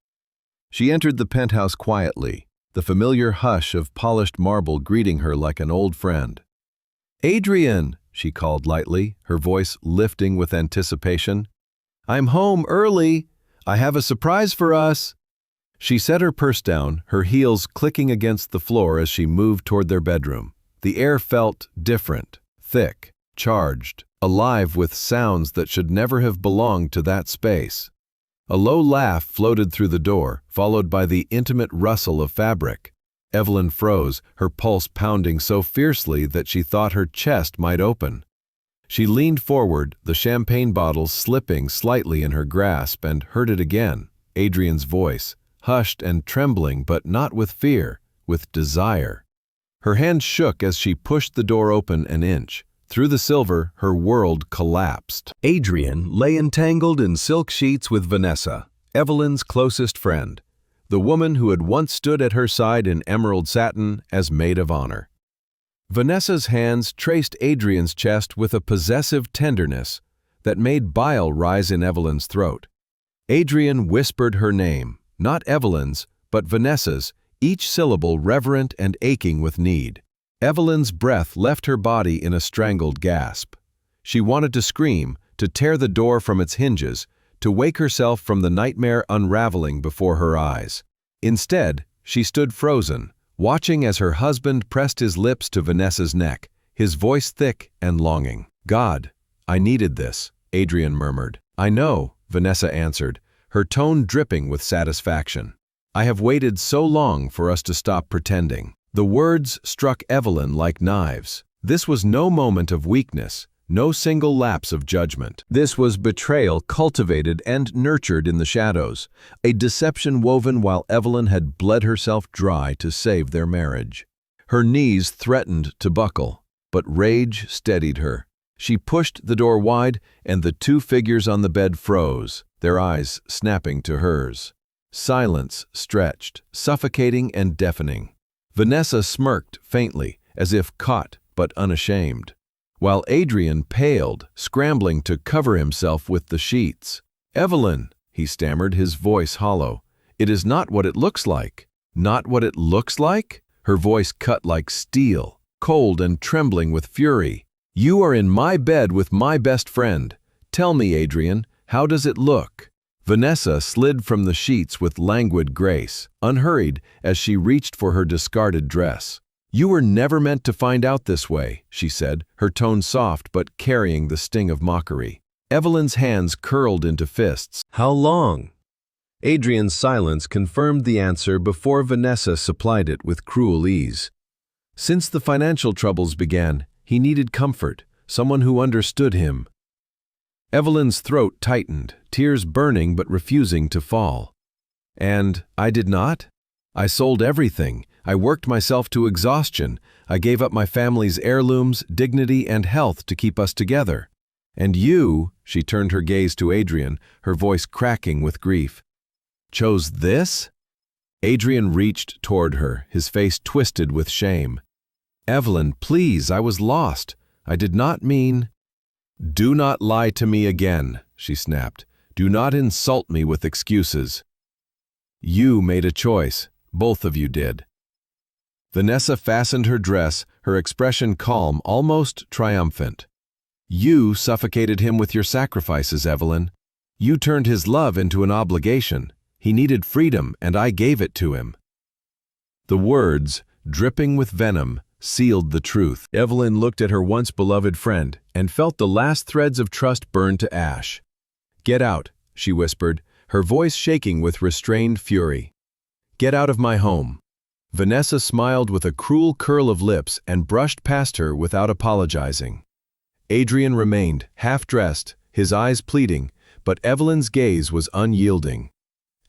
She entered the penthouse quietly, the familiar hush of polished marble greeting her like an old friend. "Adrian," she called lightly, her voice lifting with anticipation. "I'm home early. I have a surprise for us." She set her purse down, her heels clicking against the floor as she moved toward their bedroom. The air felt different, thick, charged, alive with sounds that should never have belonged to that space. A low laugh floated through the door, followed by the intimate rustle of fabric. Evelyn froze, her pulse pounding so fiercely that she thought her chest might open. She leaned forward, the champagne bottle slipping slightly in her grasp, and heard it again, Adrian's voice, hushed and trembling, but not with fear, with desire. Her hand shook as she pushed the door open an inch. Through the silver, her world collapsed. Adrian lay entangled in silk sheets with Vanessa, Evelyn's closest friend, the woman who had once stood at her side in emerald satin as maid of honor. Vanessa's hands traced Adrian's chest with a possessive tenderness that made bile rise in Evelyn's throat. Adrian whispered her name, not Evelyn's, but Vanessa's, each syllable reverent and aching with need. Evelyn's breath left her body in a strangled gasp. She wanted to scream, to tear the door from its hinges, to wake herself from the nightmare unraveling before her eyes. Instead, she stood frozen, watching as her husband pressed his lips to Vanessa's neck, his voice thick and longing. "God, I needed this," Adrian murmured. "I know," Vanessa answered, her tone dripping with satisfaction. "I have waited so long for us to stop pretending." The words struck Evelyn like knives. This was no moment of weakness, no single lapse of judgment. This was betrayal cultivated and nurtured in the shadows, a deception woven while Evelyn had bled herself dry to save their marriage. Her knees threatened to buckle, but rage steadied her. She pushed the door wide, and the two figures on the bed froze, their eyes snapping to hers. Silence stretched, suffocating and deafening. Vanessa smirked faintly, as if caught but unashamed, while Adrian paled, scrambling to cover himself with the sheets. "Evelyn," he stammered, his voice hollow, "it is not what it looks like." "Not what it looks like?" Her voice cut like steel, cold and trembling with fury. "You are in my bed with my best friend. Tell me, Adrian, how does it look?" Vanessa slid from the sheets with languid grace, unhurried as she reached for her discarded dress. "You were never meant to find out this way," she said, her tone soft but carrying the sting of mockery. Evelyn's hands curled into fists. "How long?" Adrian's silence confirmed the answer before Vanessa supplied it with cruel ease. "Since the financial troubles began, he needed comfort, someone who understood him." Evelyn's throat tightened, tears burning but refusing to fall. "And I did not? I sold everything. I worked myself to exhaustion. I gave up my family's heirlooms, dignity, and health to keep us together. And you," she turned her gaze to Adrian, her voice cracking with grief, "chose this?" Adrian reached toward her, his face twisted with shame. "Evelyn, please, I was lost. I did not mean—" "Do not lie to me again," she snapped. "Do not insult me with excuses. You made a choice. Both of you did." Vanessa fastened her dress, her expression calm, almost triumphant. "You suffocated him with your sacrifices, Evelyn. You turned his love into an obligation. He needed freedom, and I gave it to him." The words, dripping with venom, sealed the truth. Evelyn looked at her once beloved friend and felt the last threads of trust burn to ash. "Get out," she whispered, her voice shaking with restrained fury. "Get out of my home." Vanessa smiled with a cruel curl of lips and brushed past her without apologizing. Adrian remained, half-dressed, his eyes pleading, but Evelyn's gaze was unyielding.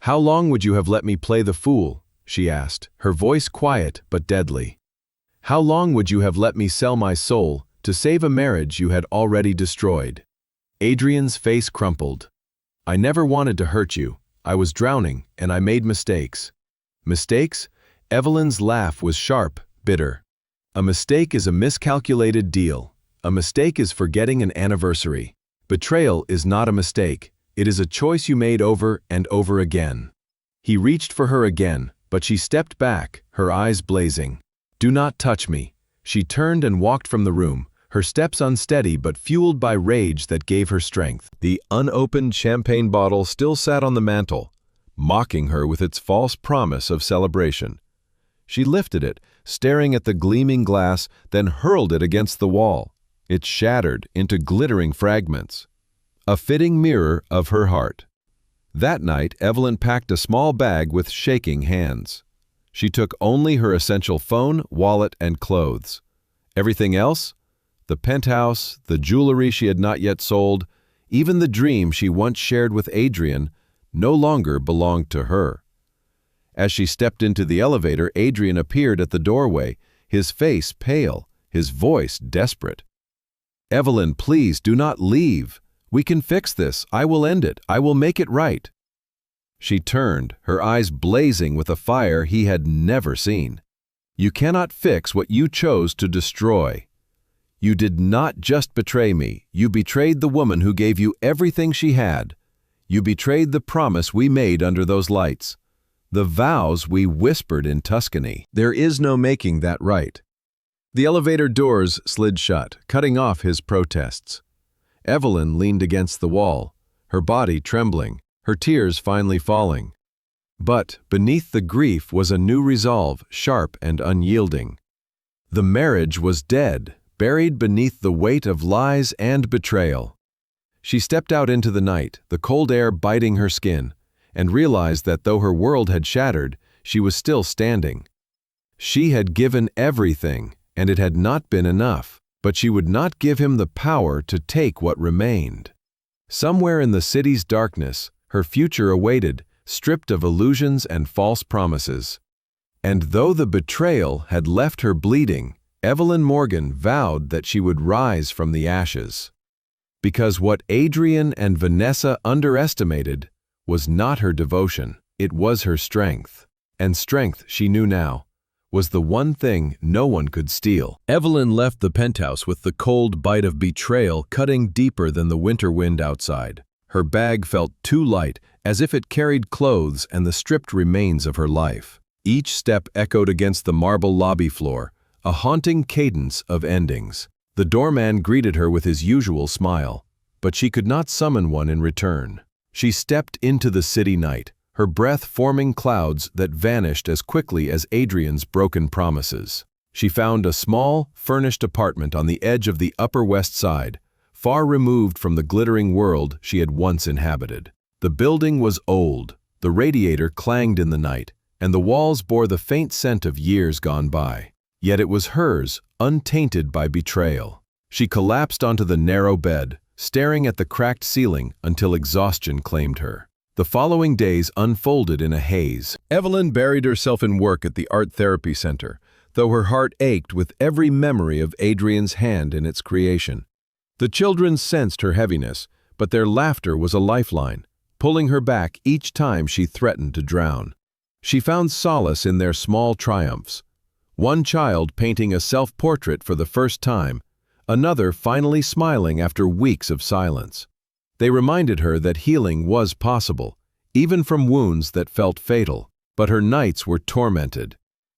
"How long would you have let me play the fool?" she asked, her voice quiet but deadly. "How long would you have let me sell my soul to save a marriage you had already destroyed?" Adrian's face crumpled. "I never wanted to hurt you. I was drowning, and I made mistakes." "Mistakes?" Evelyn's laugh was sharp, bitter. "A mistake is a miscalculated deal. A mistake is forgetting an anniversary. Betrayal is not a mistake. It is a choice you made over and over again." He reached for her again, But she stepped back, her eyes blazing. "Do not touch me." She turned and walked from the room, her steps unsteady but fueled by rage that gave her strength. The unopened champagne bottle still sat on the mantel, mocking her with its false promise of celebration. She lifted it, staring at the gleaming glass, then hurled it against the wall. It shattered into glittering fragments. A fitting mirror of her heart. That night, Evelyn packed a small bag with shaking hands. She took only her essential phone, wallet, and clothes. Everything else? The penthouse, the jewelry she had not yet sold, even the dream she once shared with Adrian, no longer belonged to her. As she stepped into the elevator, Adrian appeared at the doorway, his face pale, his voice desperate. "Evelyn, please do not leave. We can fix this. I will end it. I will make it right." She turned, her eyes blazing with a fire he had never seen. "You cannot fix what you chose to destroy. You did not just betray me. You betrayed the woman who gave you everything she had. You betrayed the promise we made under those lights. The vows we whispered in Tuscany. There is no making that right." The elevator doors slid shut, cutting off his protests. Evelyn leaned against the wall, her body trembling, her tears finally falling. But beneath the grief was a new resolve, sharp and unyielding. The marriage was dead, buried beneath the weight of lies and betrayal. She stepped out into the night, the cold air biting her skin, and realized that though her world had shattered, she was still standing. She had given everything, and it had not been enough, but she would not give him the power to take what remained. Somewhere in the city's darkness, her future awaited, stripped of illusions and false promises. And though the betrayal had left her bleeding, Evelyn Morgan vowed that she would rise from the ashes. Because what Adrian and Vanessa underestimated was not her devotion, it was her strength. And strength, she knew now, was the one thing no one could steal. Evelyn left the penthouse with the cold bite of betrayal cutting deeper than the winter wind outside. Her bag felt too light, as if it carried clothes and the stripped remains of her life. Each step echoed against the marble lobby floor, a haunting cadence of endings. The doorman greeted her with his usual smile, but she could not summon one in return. She stepped into the city night, her breath forming clouds that vanished as quickly as Adrian's broken promises. She found a small, furnished apartment on the edge of the Upper West Side, far removed from the glittering world she had once inhabited. The building was old, the radiator clanged in the night, and the walls bore the faint scent of years gone by. Yet it was hers, untainted by betrayal. She collapsed onto the narrow bed, staring at the cracked ceiling until exhaustion claimed her. The following days unfolded in a haze. Evelyn buried herself in work at the Art Therapy Center, though her heart ached with every memory of Adrian's hand in its creation. The children sensed her heaviness, but their laughter was a lifeline, pulling her back each time she threatened to drown. She found solace in their small triumphs. One child painting a self-portrait for the first time, another finally smiling after weeks of silence. They reminded her that healing was possible, even from wounds that felt fatal, but her nights were tormented.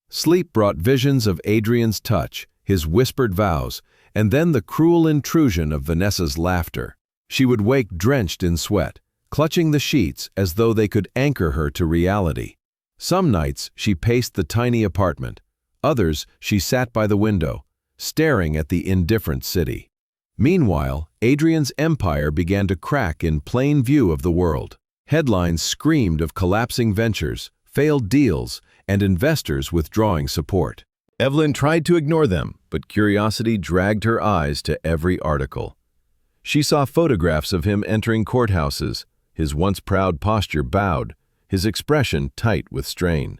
Sleep brought visions of Adrian's touch, his whispered vows, and then the cruel intrusion of Vanessa's laughter. She would wake drenched in sweat, clutching the sheets as though they could anchor her to reality. Some nights she paced the tiny apartment, others she sat by the window, staring at the indifferent city. Meanwhile, Adrian's empire began to crack in plain view of the world. Headlines screamed of collapsing ventures, failed deals, and investors withdrawing support. Evelyn tried to ignore them, but curiosity dragged her eyes to every article. She saw photographs of him entering courthouses, his once proud posture bowed, his expression tight with strain.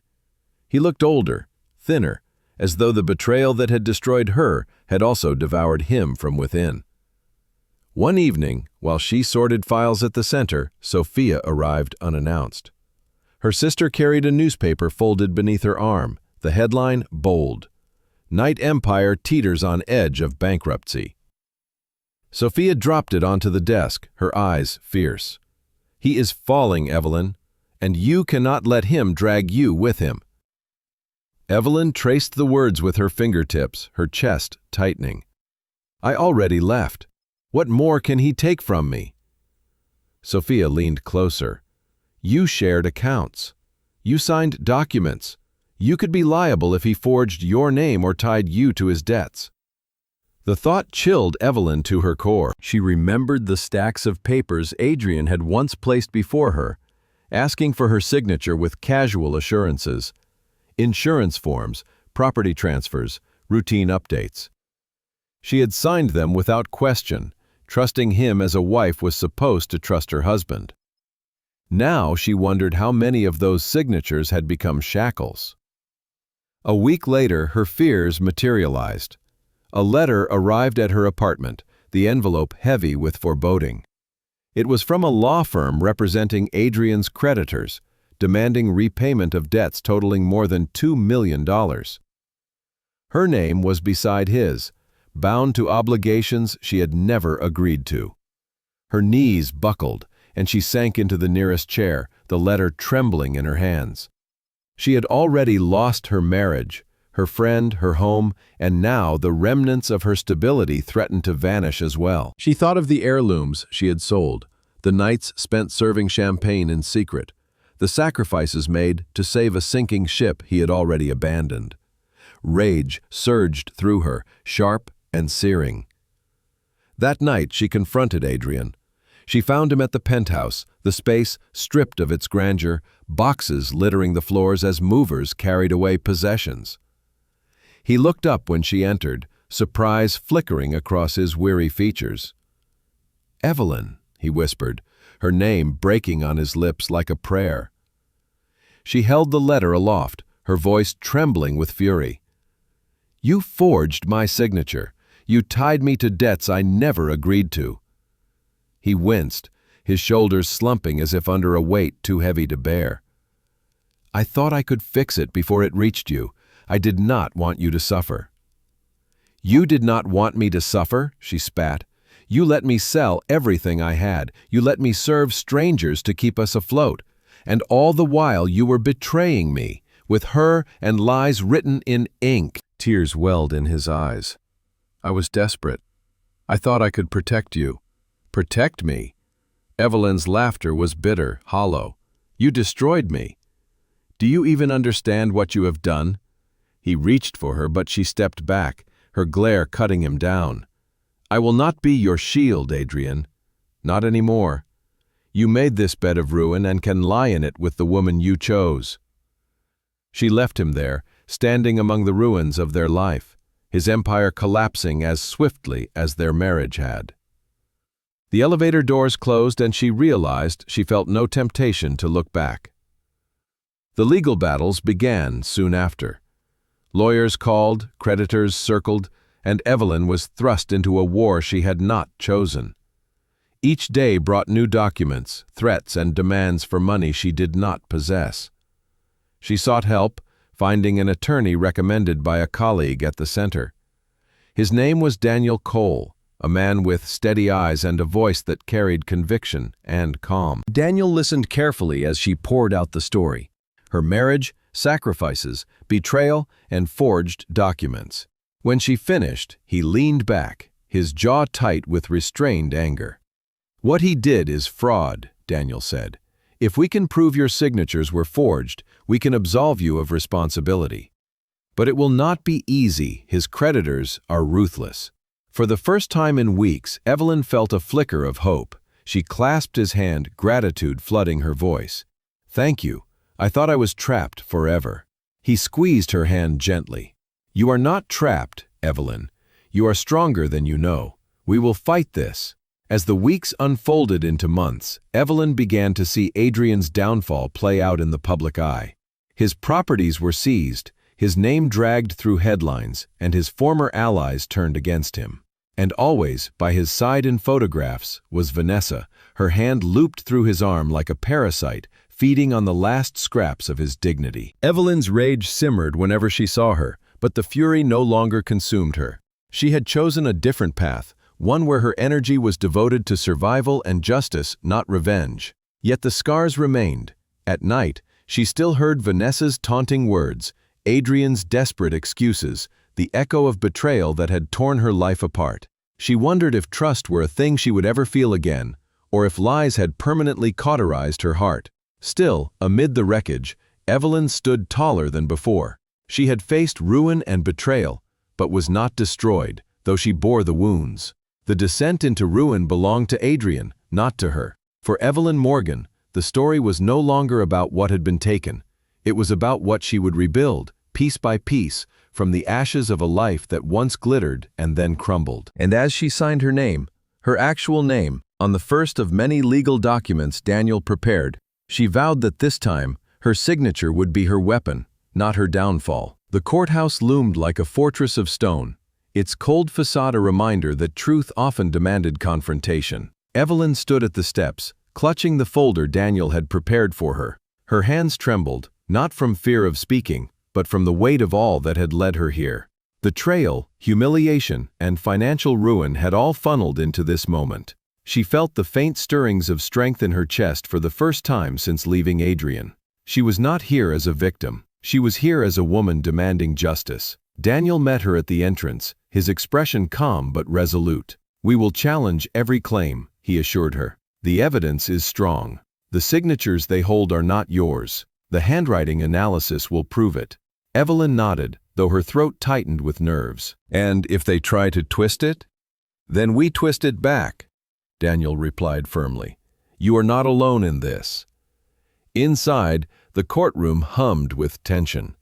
He looked older, thinner, as though the betrayal that had destroyed her had also devoured him from within. One evening, while she sorted files at the center, Sophia arrived unannounced. Her sister carried a newspaper folded beneath her arm, the headline bold, "Night Empire teeters on edge of bankruptcy." Sophia dropped it onto the desk, her eyes fierce. "He is falling, Evelyn, and you cannot let him drag you with him. Evelyn traced the words with her fingertips, her chest tightening. I already left. What more can he take from me? Sophia leaned closer. You shared accounts. You signed documents. You could be liable if he forged your name or tied you to his debts. The thought chilled Evelyn to her core. She remembered the stacks of papers Adrian had once placed before her, asking for her signature with casual assurances. Insurance forms, property transfers, routine updates. She had signed them without question, trusting him as a wife was supposed to trust her husband. Now she wondered how many of those signatures had become shackles. A week later, her fears materialized. A letter arrived at her apartment, the envelope heavy with foreboding. It was from a law firm representing Adrian's creditors, demanding repayment of debts totaling more than $2 million. Her name was beside his, bound to obligations she had never agreed to. Her knees buckled, and she sank into the nearest chair, the letter trembling in her hands. She had already lost her marriage, her friend, her home, and now the remnants of her stability threatened to vanish as well. She thought of the heirlooms she had sold, the nights spent serving champagne in secret, the sacrifices made to save a sinking ship he had already abandoned. Rage surged through her, sharp and searing. That night she confronted Adrian. She found him at the penthouse, the space stripped of its grandeur, boxes littering the floors as movers carried away possessions. He looked up when she entered, surprise flickering across his weary features. "Evelyn," he whispered, her name breaking on his lips like a prayer. She held the letter aloft, her voice trembling with fury. "You forged my signature. You tied me to debts I never agreed to." He winced, his shoulders slumping as if under a weight too heavy to bear. "I thought I could fix it before it reached you. I did not want you to suffer." "You did not want me to suffer?" she spat. "You let me sell everything I had. You let me serve strangers to keep us afloat. And all the while you were betraying me, with her and lies written in ink." Tears welled in his eyes. "I was desperate. I thought I could protect you." "Protect me?" Evelyn's laughter was bitter, hollow. "You destroyed me. Do you even understand what you have done?" He reached for her, but she stepped back, her glare cutting him down. "I will not be your shield, Adrian. Not anymore. You made this bed of ruin and can lie in it with the woman you chose." She left him there, standing among the ruins of their life, his empire collapsing as swiftly as their marriage had. The elevator doors closed and she realized she felt no temptation to look back. The legal battles began soon after. Lawyers called, creditors circled, and Evelyn was thrust into a war she had not chosen. Each day brought new documents, threats, and demands for money she did not possess. She sought help, finding an attorney recommended by a colleague at the center. His name was Daniel Cole, a man with steady eyes and a voice that carried conviction and calm. Daniel listened carefully as she poured out the story: her marriage, sacrifices, betrayal, and forged documents. When she finished, he leaned back, his jaw tight with restrained anger. "What he did is fraud," Daniel said. "If we can prove your signatures were forged, we can absolve you of responsibility. But it will not be easy. His creditors are ruthless." For the first time in weeks, Evelyn felt a flicker of hope. She clasped his hand, gratitude flooding her voice. "Thank you. I thought I was trapped forever." He squeezed her hand gently. "You are not trapped, Evelyn. You are stronger than you know. We will fight this." As the weeks unfolded into months, Evelyn began to see Adrian's downfall play out in the public eye. His properties were seized, his name dragged through headlines, and his former allies turned against him. And always, by his side in photographs, was Vanessa, her hand looped through his arm like a parasite, feeding on the last scraps of his dignity. Evelyn's rage simmered whenever she saw her, but the fury no longer consumed her. She had chosen a different path, one where her energy was devoted to survival and justice, not revenge. Yet the scars remained. At night, she still heard Vanessa's taunting words, Adrian's desperate excuses, the echo of betrayal that had torn her life apart. She wondered if trust were a thing she would ever feel again, or if lies had permanently cauterized her heart. Still, amid the wreckage, Evelyn stood taller than before. She had faced ruin and betrayal, but was not destroyed, though she bore the wounds. The descent into ruin belonged to Adrian, not to her. For Evelyn Morgan, the story was no longer about what had been taken. It was about what she would rebuild, piece by piece, from the ashes of a life that once glittered and then crumbled. And as she signed her name, her actual name, on the first of many legal documents Daniel prepared, she vowed that this time, her signature would be her weapon, not her downfall. The courthouse loomed like a fortress of stone, its cold facade a reminder that truth often demanded confrontation. Evelyn stood at the steps, clutching the folder Daniel had prepared for her. Her hands trembled, not from fear of speaking, but from the weight of all that had led her here. Betrayal, humiliation, and financial ruin had all funneled into this moment. She felt the faint stirrings of strength in her chest for the first time since leaving Adrian. She was not here as a victim. She was here as a woman demanding justice. Daniel met her at the entrance, his expression calm but resolute. "We will challenge every claim," he assured her. "The evidence is strong. The signatures they hold are not yours. The handwriting analysis will prove it." Evelyn nodded, though her throat tightened with nerves. "And if they try to twist it? Then we twist it back," Daniel replied firmly. "You are not alone in this." Inside, the courtroom hummed with tension.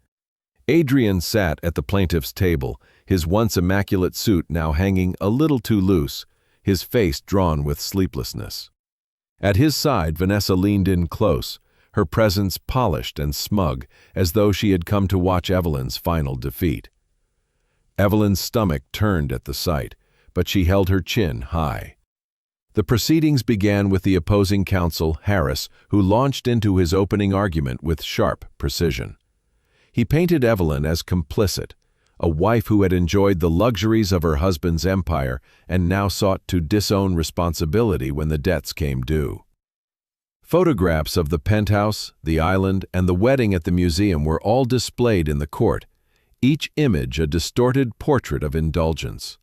Adrian sat at the plaintiff's table, his once immaculate suit now hanging a little too loose, his face drawn with sleeplessness. At his side, Vanessa leaned in close, her presence polished and smug, as though she had come to watch Evelyn's final defeat. Evelyn's stomach turned at the sight, but she held her chin high. The proceedings began with the opposing counsel, Harris, who launched into his opening argument with sharp precision. He painted Evelyn as complicit, a wife who had enjoyed the luxuries of her husband's empire and now sought to disown responsibility when the debts came due. Photographs of the penthouse, the island, and the wedding at the museum were all displayed in the court, each image a distorted portrait of indulgence.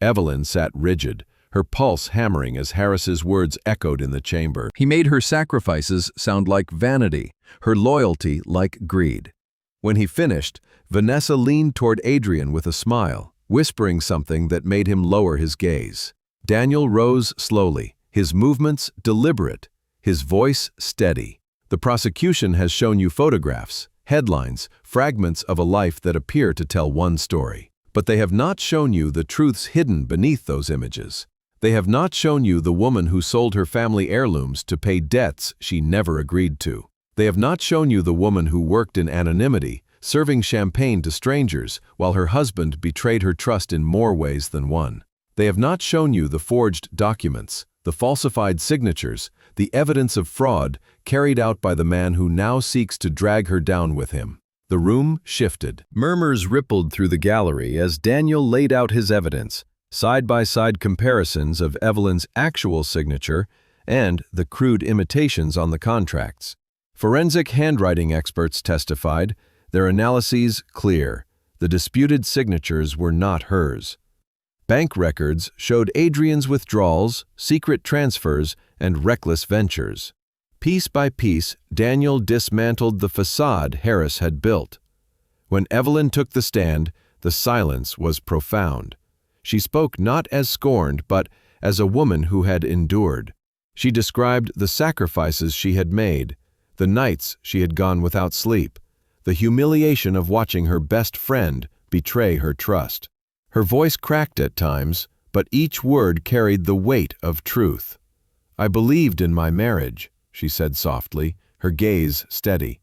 Evelyn sat rigid, her pulse hammering as Harris's words echoed in the chamber. He made her sacrifices sound like vanity, her loyalty like greed. When he finished, Vanessa leaned toward Adrian with a smile, whispering something that made him lower his gaze. Daniel rose slowly, his movements deliberate, his voice steady. "The prosecution has shown you photographs, headlines, fragments of a life that appear to tell one story. But they have not shown you the truths hidden beneath those images. They have not shown you the woman who sold her family heirlooms to pay debts she never agreed to. They have not shown you the woman who worked in anonymity, serving champagne to strangers, while her husband betrayed her trust in more ways than one. They have not shown you the forged documents, the falsified signatures, the evidence of fraud carried out by the man who now seeks to drag her down with him." The room shifted. Murmurs rippled through the gallery as Daniel laid out his evidence, side-by-side comparisons of Evelyn's actual signature and the crude imitations on the contracts. Forensic handwriting experts testified, their analyses clear. The disputed signatures were not hers. Bank records showed Adrian's withdrawals, secret transfers, and reckless ventures. Piece by piece, Daniel dismantled the facade Harris had built. When Evelyn took the stand, the silence was profound. She spoke not as scorned, but as a woman who had endured. She described the sacrifices she had made, the nights she had gone without sleep, the humiliation of watching her best friend betray her trust. Her voice cracked at times, but each word carried the weight of truth. "I believed in my marriage," she said softly, her gaze steady.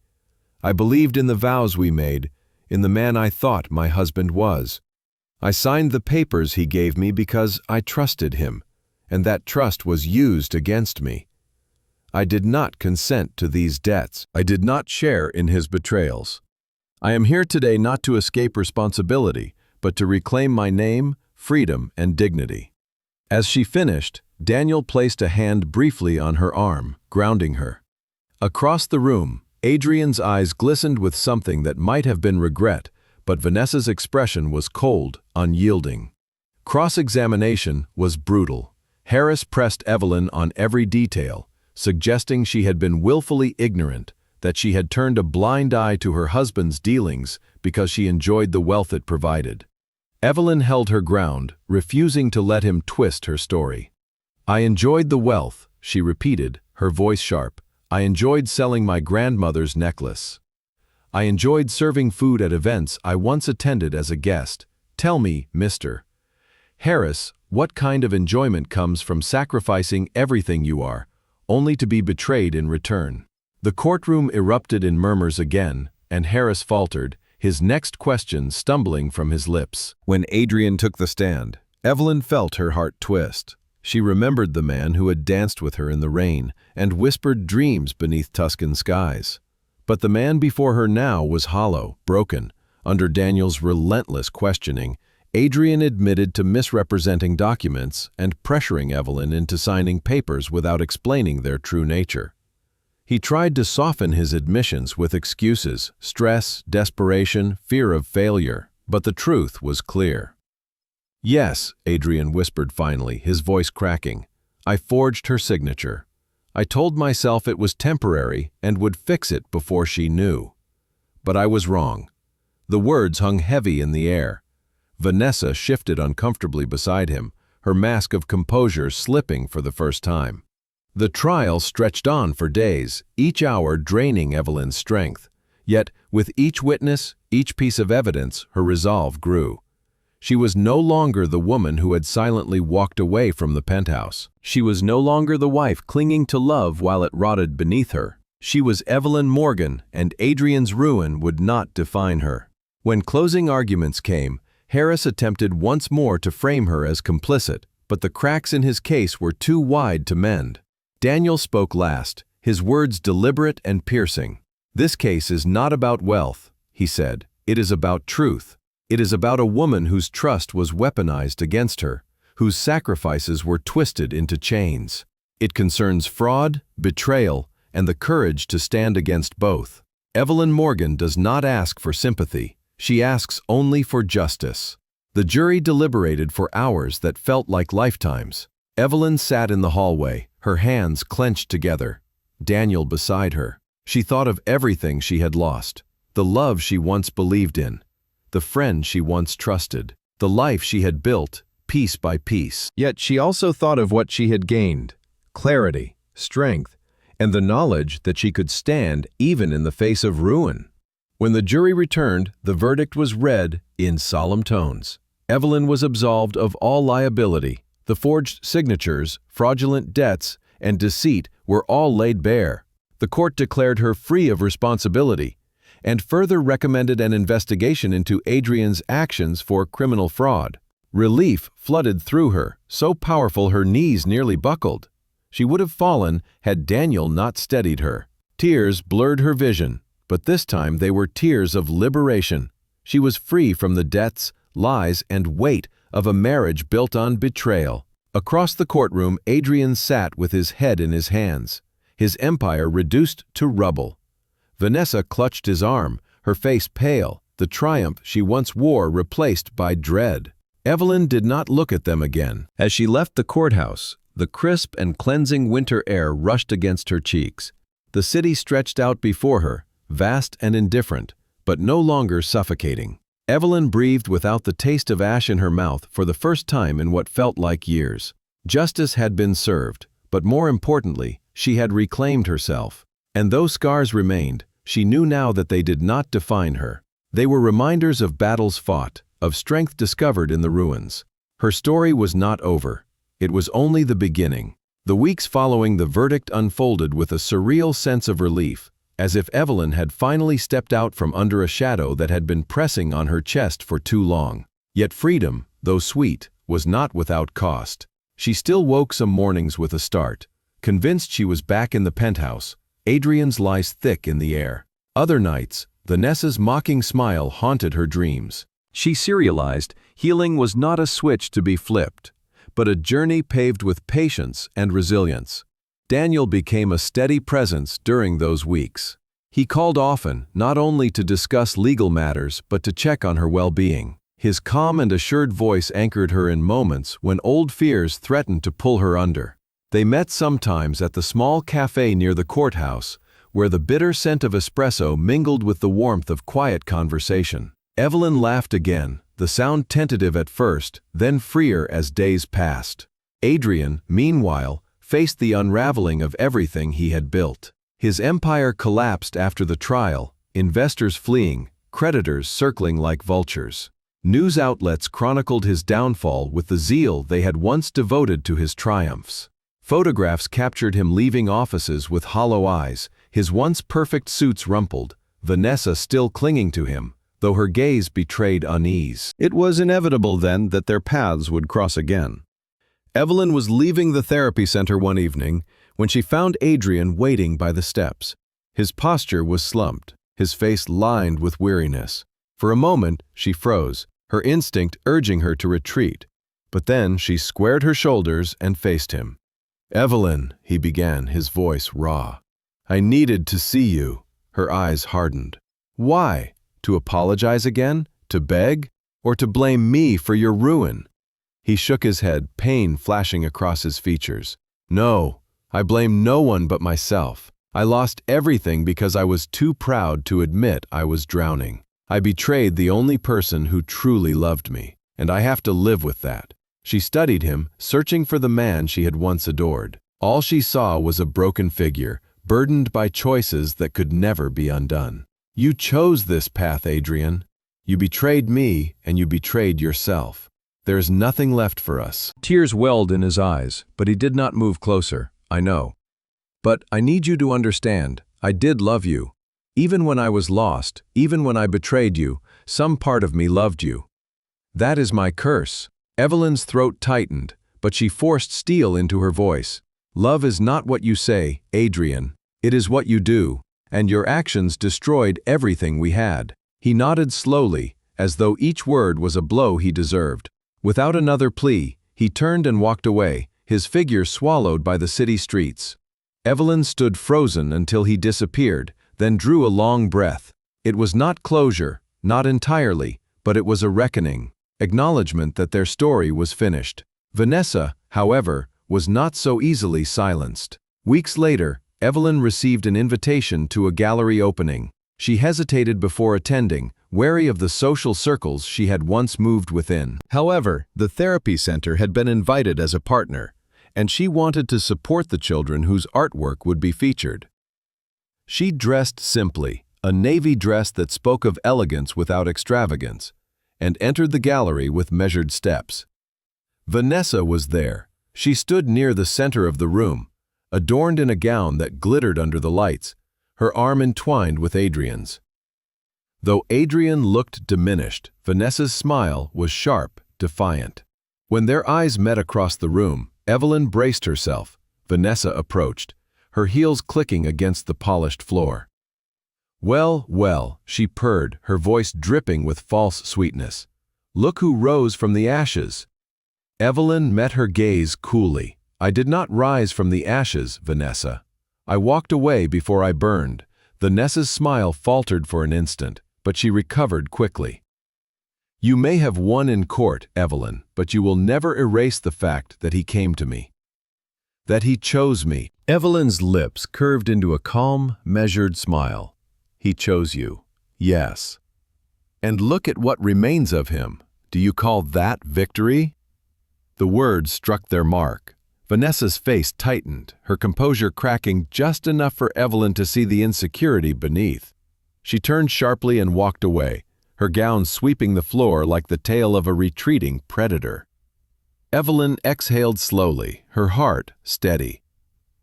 "I believed in the vows we made, in the man I thought my husband was. I signed the papers he gave me because I trusted him, and that trust was used against me. I did not consent to these debts. I did not share in his betrayals. I am here today not to escape responsibility, but to reclaim my name, freedom, and dignity." As she finished, Daniel placed a hand briefly on her arm, grounding her. Across the room, Adrian's eyes glistened with something that might have been regret, but Vanessa's expression was cold, unyielding. Cross-examination was brutal. Harris pressed Evelyn on every detail, suggesting she had been willfully ignorant, that she had turned a blind eye to her husband's dealings because she enjoyed the wealth it provided. Evelyn held her ground, refusing to let him twist her story. "I enjoyed the wealth," she repeated, her voice sharp. "I enjoyed selling my grandmother's necklace. I enjoyed serving food at events I once attended as a guest. Tell me, Mr. Harris, what kind of enjoyment comes from sacrificing everything you are, only to be betrayed in return?" The courtroom erupted in murmurs again, and Harris faltered, his next question stumbling from his lips. When Adrian took the stand, Evelyn felt her heart twist. She remembered the man who had danced with her in the rain and whispered dreams beneath Tuscan skies. But the man before her now was hollow, broken. Under Daniel's relentless questioning, Adrian admitted to misrepresenting documents and pressuring Evelyn into signing papers without explaining their true nature. He tried to soften his admissions with excuses, stress, desperation, fear of failure, but the truth was clear. "Yes," Adrian whispered finally, his voice cracking. "I forged her signature. I told myself it was temporary and would fix it before she knew. But I was wrong." The words hung heavy in the air. Vanessa shifted uncomfortably beside him, her mask of composure slipping for the first time. The trial stretched on for days, each hour draining Evelyn's strength. Yet, with each witness, each piece of evidence, her resolve grew. She was no longer the woman who had silently walked away from the penthouse. She was no longer the wife clinging to love while it rotted beneath her. She was Evelyn Morgan, and Adrian's ruin would not define her. When closing arguments came, Harris attempted once more to frame her as complicit, but the cracks in his case were too wide to mend. Daniel spoke last, his words deliberate and piercing. "This case is not about wealth," he said. "It is about truth. It is about a woman whose trust was weaponized against her, whose sacrifices were twisted into chains. It concerns fraud, betrayal, and the courage to stand against both. Evelyn Morgan does not ask for sympathy. She asks only for justice." The jury deliberated for hours that felt like lifetimes. Evelyn sat in the hallway, her hands clenched together, Daniel beside her. She thought of everything she had lost, the love she once believed in, the friend she once trusted, the life she had built, piece by piece. Yet she also thought of what she had gained: clarity, strength, and the knowledge that she could stand even in the face of ruin. When the jury returned, the verdict was read in solemn tones. Evelyn was absolved of all liability. The forged signatures, fraudulent debts, and deceit were all laid bare. The court declared her free of responsibility and further recommended an investigation into Adrian's actions for criminal fraud. Relief flooded through her, so powerful her knees nearly buckled. She would have fallen had Daniel not steadied her. Tears blurred her vision, but this time they were tears of liberation. She was free from the debts, lies, and weight of a marriage built on betrayal. Across the courtroom, Adrian sat with his head in his hands, his empire reduced to rubble. Vanessa clutched his arm, her face pale, the triumph she once wore replaced by dread. Evelyn did not look at them again. As she left the courthouse, the crisp and cleansing winter air rushed against her cheeks. The city stretched out before her, vast and indifferent, but no longer suffocating. Evelyn breathed without the taste of ash in her mouth for the first time in what felt like years. Justice had been served, but more importantly, she had reclaimed herself. And though scars remained, she knew now that they did not define her. They were reminders of battles fought, of strength discovered in the ruins. Her story was not over. It was only the beginning. The weeks following the verdict unfolded with a surreal sense of relief, as if Evelyn had finally stepped out from under a shadow that had been pressing on her chest for too long. Yet freedom, though sweet, was not without cost. She still woke some mornings with a start, convinced she was back in the penthouse, Adrian's lies thick in the air. Other nights, Vanessa's mocking smile haunted her dreams. She serialized, healing was not a switch to be flipped, but a journey paved with patience and resilience. Daniel became a steady presence during those weeks. He called often, not only to discuss legal matters but to check on her well-being. His calm and assured voice anchored her in moments when old fears threatened to pull her under. They met sometimes at the small cafe near the courthouse, where the bitter scent of espresso mingled with the warmth of quiet conversation. Evelyn laughed again, the sound tentative at first, then freer as days passed. Adrian, meanwhile, faced the unraveling of everything he had built. His empire collapsed after the trial, investors fleeing, creditors circling like vultures. News outlets chronicled his downfall with the zeal they had once devoted to his triumphs. Photographs captured him leaving offices with hollow eyes, his once perfect suits rumpled, Vanessa still clinging to him, though her gaze betrayed unease. It was inevitable then that their paths would cross again. Evelyn was leaving the therapy center one evening when she found Adrian waiting by the steps. His posture was slumped, his face lined with weariness. For a moment, she froze, her instinct urging her to retreat. But then she squared her shoulders and faced him. "Evelyn," he began, his voice raw. "I needed to see you." Her eyes hardened. "Why? To apologize again? To beg? Or to blame me for your ruin?" He shook his head, pain flashing across his features. "No, I blame no one but myself. I lost everything because I was too proud to admit I was drowning. I betrayed the only person who truly loved me, and I have to live with that." She studied him, searching for the man she had once adored. All she saw was a broken figure, burdened by choices that could never be undone. "You chose this path, Adrian. You betrayed me, and you betrayed yourself. There is nothing left for us." Tears welled in his eyes, but he did not move closer. "I know. But I need you to understand, I did love you. Even when I was lost, even when I betrayed you, some part of me loved you. That is my curse." Evelyn's throat tightened, but she forced steel into her voice. "Love is not what you say, Adrian. It is what you do, and your actions destroyed everything we had." He nodded slowly, as though each word was a blow he deserved. Without another plea, he turned and walked away, his figure swallowed by the city streets. Evelyn stood frozen until he disappeared, then drew a long breath. It was not closure, not entirely, but it was a reckoning, acknowledgement that their story was finished. Vanessa, however, was not so easily silenced. Weeks later, Evelyn received an invitation to a gallery opening. She hesitated before attending, wary of the social circles she had once moved within. However, the therapy center had been invited as a partner, and she wanted to support the children whose artwork would be featured. She dressed simply, a navy dress that spoke of elegance without extravagance, and entered the gallery with measured steps. Vanessa was there. She stood near the center of the room, adorned in a gown that glittered under the lights, her arm entwined with Adrian's. Though Adrian looked diminished, Vanessa's smile was sharp, defiant. When their eyes met across the room, Evelyn braced herself. Vanessa approached, her heels clicking against the polished floor. "Well, well," she purred, her voice dripping with false sweetness. "Look who rose from the ashes." Evelyn met her gaze coolly. "I did not rise from the ashes, Vanessa. I walked away before I burned." Vanessa's smile faltered for an instant, but she recovered quickly. "You may have won in court, Evelyn, but you will never erase the fact that he came to me. That he chose me." Evelyn's lips curved into a calm, measured smile. "He chose you, yes. And look at what remains of him. Do you call that victory?" The words struck their mark. Vanessa's face tightened, her composure cracking just enough for Evelyn to see the insecurity beneath. She turned sharply and walked away, her gown sweeping the floor like the tail of a retreating predator. Evelyn exhaled slowly, her heart steady.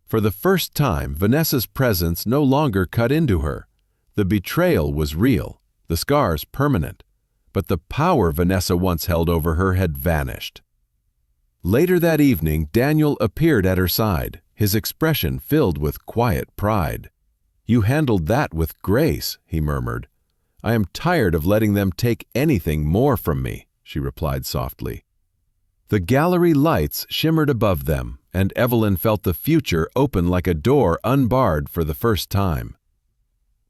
For the first time, Vanessa's presence no longer cut into her. The betrayal was real, the scars permanent, but the power Vanessa once held over her had vanished. Later that evening, Daniel appeared at her side, his expression filled with quiet pride. "You handled that with grace," he murmured. "I am tired of letting them take anything more from me," she replied softly. The gallery lights shimmered above them, and Evelyn felt the future open like a door unbarred for the first time.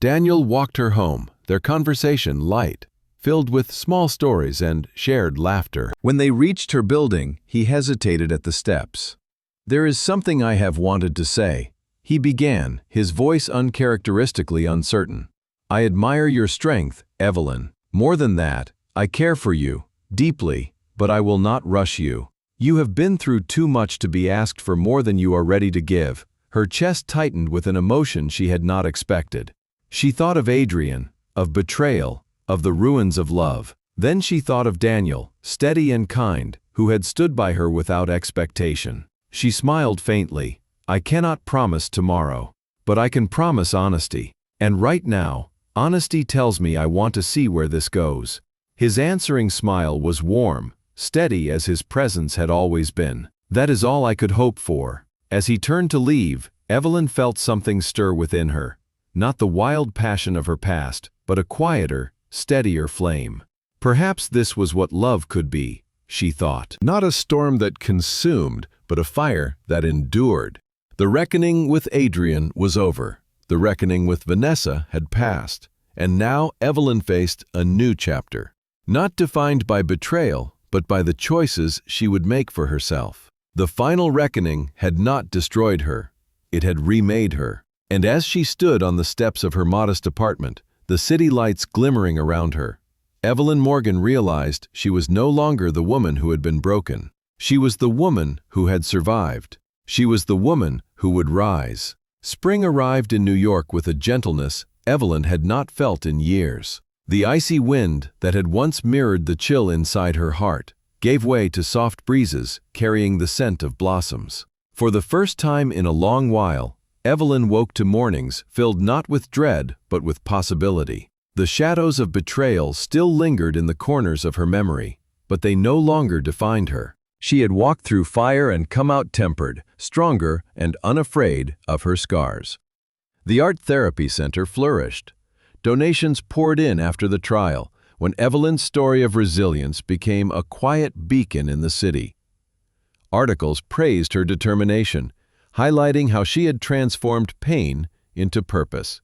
Daniel walked her home, their conversation light, filled with small stories and shared laughter. When they reached her building, he hesitated at the steps. "There is something I have wanted to say," he began, his voice uncharacteristically uncertain. "I admire your strength, Evelyn. More than that, I care for you, deeply, but I will not rush you. You have been through too much to be asked for more than you are ready to give." Her chest tightened with an emotion she had not expected. She thought of Adrian, of betrayal, of the ruins of love. Then she thought of Daniel, steady and kind, who had stood by her without expectation. She smiled faintly. "I cannot promise tomorrow, but I can promise honesty. And right now, honesty tells me I want to see where this goes." His answering smile was warm, steady as his presence had always been. "That is all I could hope for." As he turned to leave, Evelyn felt something stir within her. Not the wild passion of her past, but a quieter, steadier flame. Perhaps this was what love could be, she thought. Not a storm that consumed, but a fire that endured. The reckoning with Adrian was over. The reckoning with Vanessa had passed. And now Evelyn faced a new chapter. Not defined by betrayal, but by the choices she would make for herself. The final reckoning had not destroyed her. It had remade her. And as she stood on the steps of her modest apartment, the city lights glimmering around her, Evelyn Morgan realized she was no longer the woman who had been broken. She was the woman who had survived. She was the woman who would rise. Spring arrived in New York with a gentleness Evelyn had not felt in years. The icy wind that had once mirrored the chill inside her heart gave way to soft breezes carrying the scent of blossoms. For the first time in a long while, Evelyn woke to mornings filled not with dread but with possibility. The shadows of betrayal still lingered in the corners of her memory, but they no longer defined her. She had walked through fire and come out tempered, stronger and unafraid of her scars. The Art Therapy Center flourished. Donations poured in after the trial, when Evelyn's story of resilience became a quiet beacon in the city. Articles praised her determination, highlighting how she had transformed pain into purpose.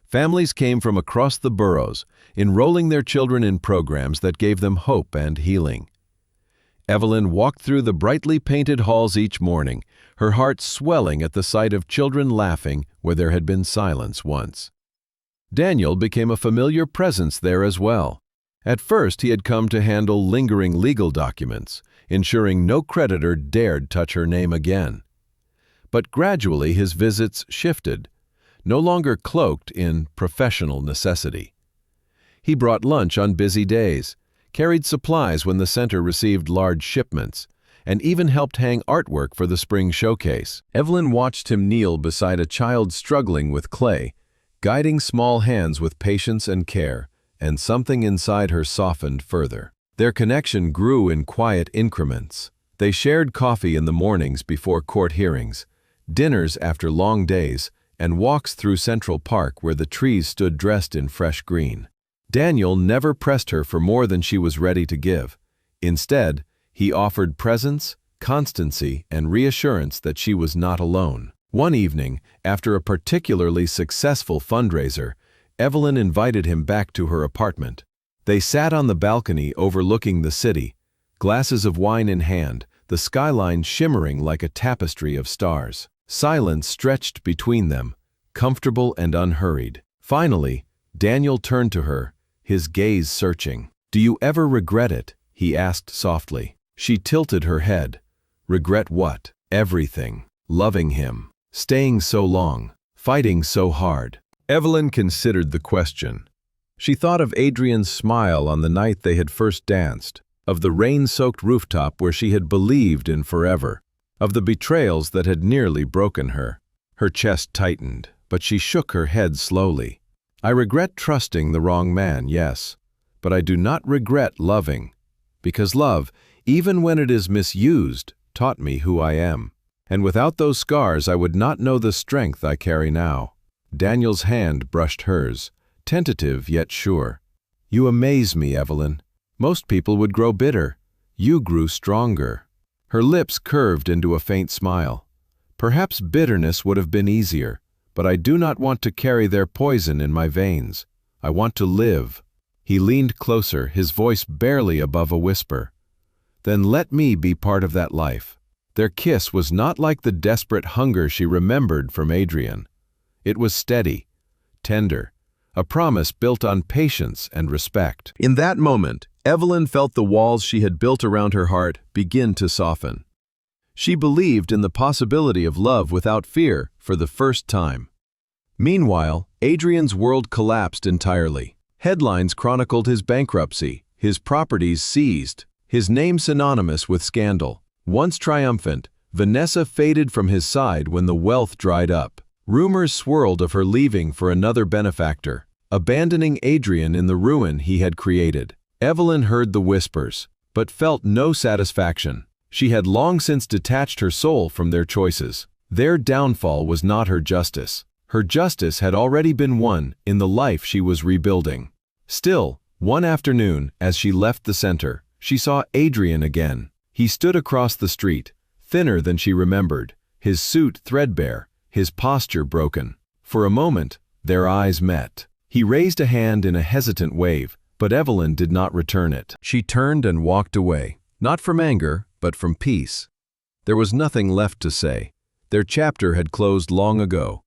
Families came from across the boroughs, enrolling their children in programs that gave them hope and healing. Evelyn walked through the brightly painted halls each morning, her heart swelling at the sight of children laughing where there had been silence once. Daniel became a familiar presence there as well. At first, he had come to handle lingering legal documents, ensuring no creditor dared touch her name again. But gradually his visits shifted, no longer cloaked in professional necessity. He brought lunch on busy days, carried supplies when the center received large shipments, and even helped hang artwork for the spring showcase. Evelyn watched him kneel beside a child struggling with clay, guiding small hands with patience and care, and something inside her softened further. Their connection grew in quiet increments. They shared coffee in the mornings before court hearings, dinners after long days, and walks through Central Park where the trees stood dressed in fresh green. Daniel never pressed her for more than she was ready to give. Instead, he offered presence, constancy, and reassurance that she was not alone. One evening, after a particularly successful fundraiser, Evelyn invited him back to her apartment. They sat on the balcony overlooking the city, glasses of wine in hand, the skyline shimmering like a tapestry of stars. Silence stretched between them, comfortable and unhurried. Finally, Daniel turned to her, his gaze searching. "Do you ever regret it?" he asked softly. She tilted her head. Regret what? Everything. Loving him. Staying so long. Fighting so hard. Evelyn considered the question. She thought of Adrian's smile on the night they had first danced, of the rain-soaked rooftop where she had believed in forever, of the betrayals that had nearly broken her. Her chest tightened, but she shook her head slowly. "I regret trusting the wrong man, yes, but I do not regret loving, because love, even when it is misused, taught me who I am. And without those scars, I would not know the strength I carry now." Daniel's hand brushed hers, tentative yet sure. "You amaze me, Evelyn. Most people would grow bitter. You grew stronger." Her lips curved into a faint smile. Perhaps bitterness would have been easier, but I do not want to carry their poison in my veins. I want to live." He leaned closer, his voice barely above a whisper. "Then let me be part of that life." Their kiss was not like the desperate hunger she remembered from Adrian. It was steady, tender, a promise built on patience and respect. In that moment, Evelyn felt the walls she had built around her heart begin to soften. She believed in the possibility of love without fear for the first time. Meanwhile, Adrian's world collapsed entirely. Headlines chronicled his bankruptcy, his properties seized, his name synonymous with scandal. Once triumphant, Vanessa faded from his side when the wealth dried up. Rumors swirled of her leaving for another benefactor, abandoning Adrian in the ruin he had created. Evelyn heard the whispers, but felt no satisfaction. She had long since detached her soul from their choices. Their downfall was not her justice. Her justice had already been won in the life she was rebuilding. Still, one afternoon, as she left the center, she saw Adrian again. He stood across the street, thinner than she remembered, his suit threadbare, his posture broken. For a moment, their eyes met. He raised a hand in a hesitant wave, but Evelyn did not return it. She turned and walked away, not from anger, but from peace. There was nothing left to say. Their chapter had closed long ago.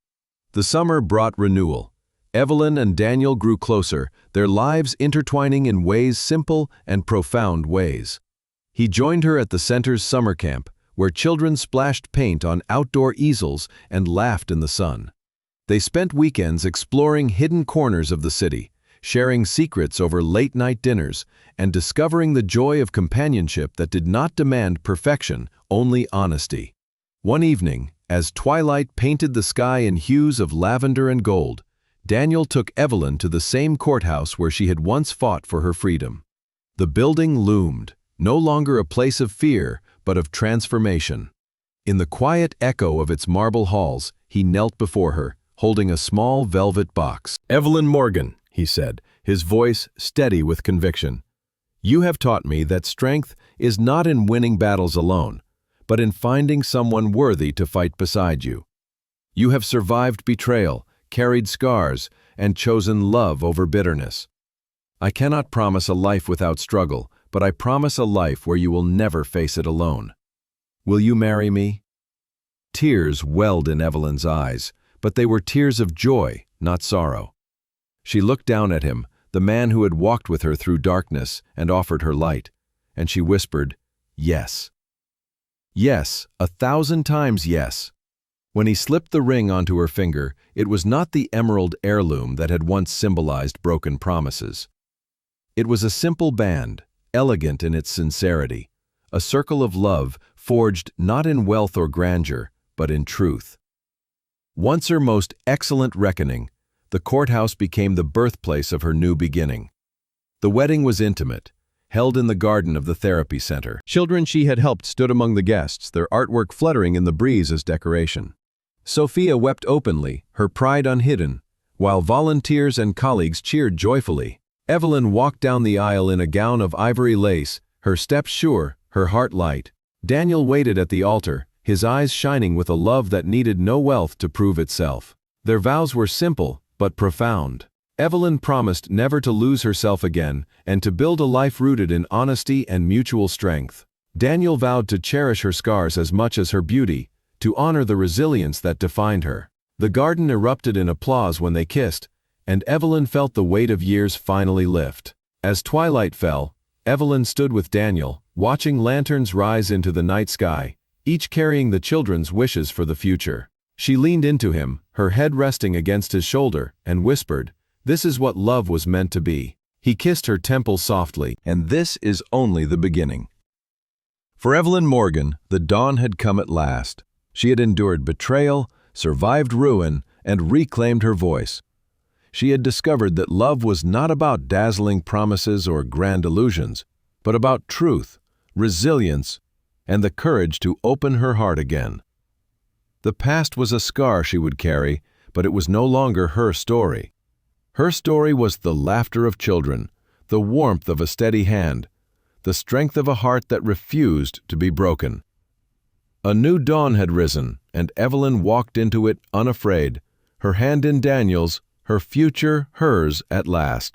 The summer brought renewal. Evelyn and Daniel grew closer, their lives intertwining in simple and profound ways. He joined her at the center's summer camp, where children splashed paint on outdoor easels and laughed in the sun. They spent weekends exploring hidden corners of the city, sharing secrets over late-night dinners, and discovering the joy of companionship that did not demand perfection, only honesty. One evening, as twilight painted the sky in hues of lavender and gold, Daniel took Evelyn to the same courthouse where she had once fought for her freedom. The building loomed, no longer a place of fear, but of transformation. In the quiet echo of its marble halls, he knelt before her, holding a small velvet box. "Evelyn Morgan," he said, his voice steady with conviction. "You have taught me that strength is not in winning battles alone, but in finding someone worthy to fight beside you. You have survived betrayal, carried scars, and chosen love over bitterness. I cannot promise a life without struggle, but I promise a life where you will never face it alone. Will you marry me?" Tears welled in Evelyn's eyes, but they were tears of joy, not sorrow. She looked down at him, the man who had walked with her through darkness and offered her light, and she whispered, "Yes. Yes, 1,000 times yes." When he slipped the ring onto her finger, it was not the emerald heirloom that had once symbolized broken promises. It was a simple band, elegant in its sincerity, a circle of love forged not in wealth or grandeur, but in truth. Once her most excellent reckoning, the courthouse became the birthplace of her new beginning. The wedding was intimate, held in the garden of the therapy center. Children she had helped stood among the guests, their artwork fluttering in the breeze as decoration. Sophia wept openly, her pride unhidden, while volunteers and colleagues cheered joyfully. Evelyn walked down the aisle in a gown of ivory lace, her steps sure, her heart light. Daniel waited at the altar, his eyes shining with a love that needed no wealth to prove itself. Their vows were simple, but profound. Evelyn promised never to lose herself again and to build a life rooted in honesty and mutual strength. Daniel vowed to cherish her scars as much as her beauty, to honor the resilience that defined her. The garden erupted in applause when they kissed, and Evelyn felt the weight of years finally lift. As twilight fell, Evelyn stood with Daniel, watching lanterns rise into the night sky, each carrying the children's wishes for the future. She leaned into him, her head resting against his shoulder, and whispered, "This is what love was meant to be." He kissed her temples softly, and this is only the beginning. For Evelyn Morgan, the dawn had come at last. She had endured betrayal, survived ruin, and reclaimed her voice. She had discovered that love was not about dazzling promises or grand illusions, but about truth, resilience, and the courage to open her heart again. The past was a scar she would carry, but it was no longer her story. Her story was the laughter of children, the warmth of a steady hand, the strength of a heart that refused to be broken. A new dawn had risen, and Evelyn walked into it unafraid, her hand in Daniel's, her future hers at last.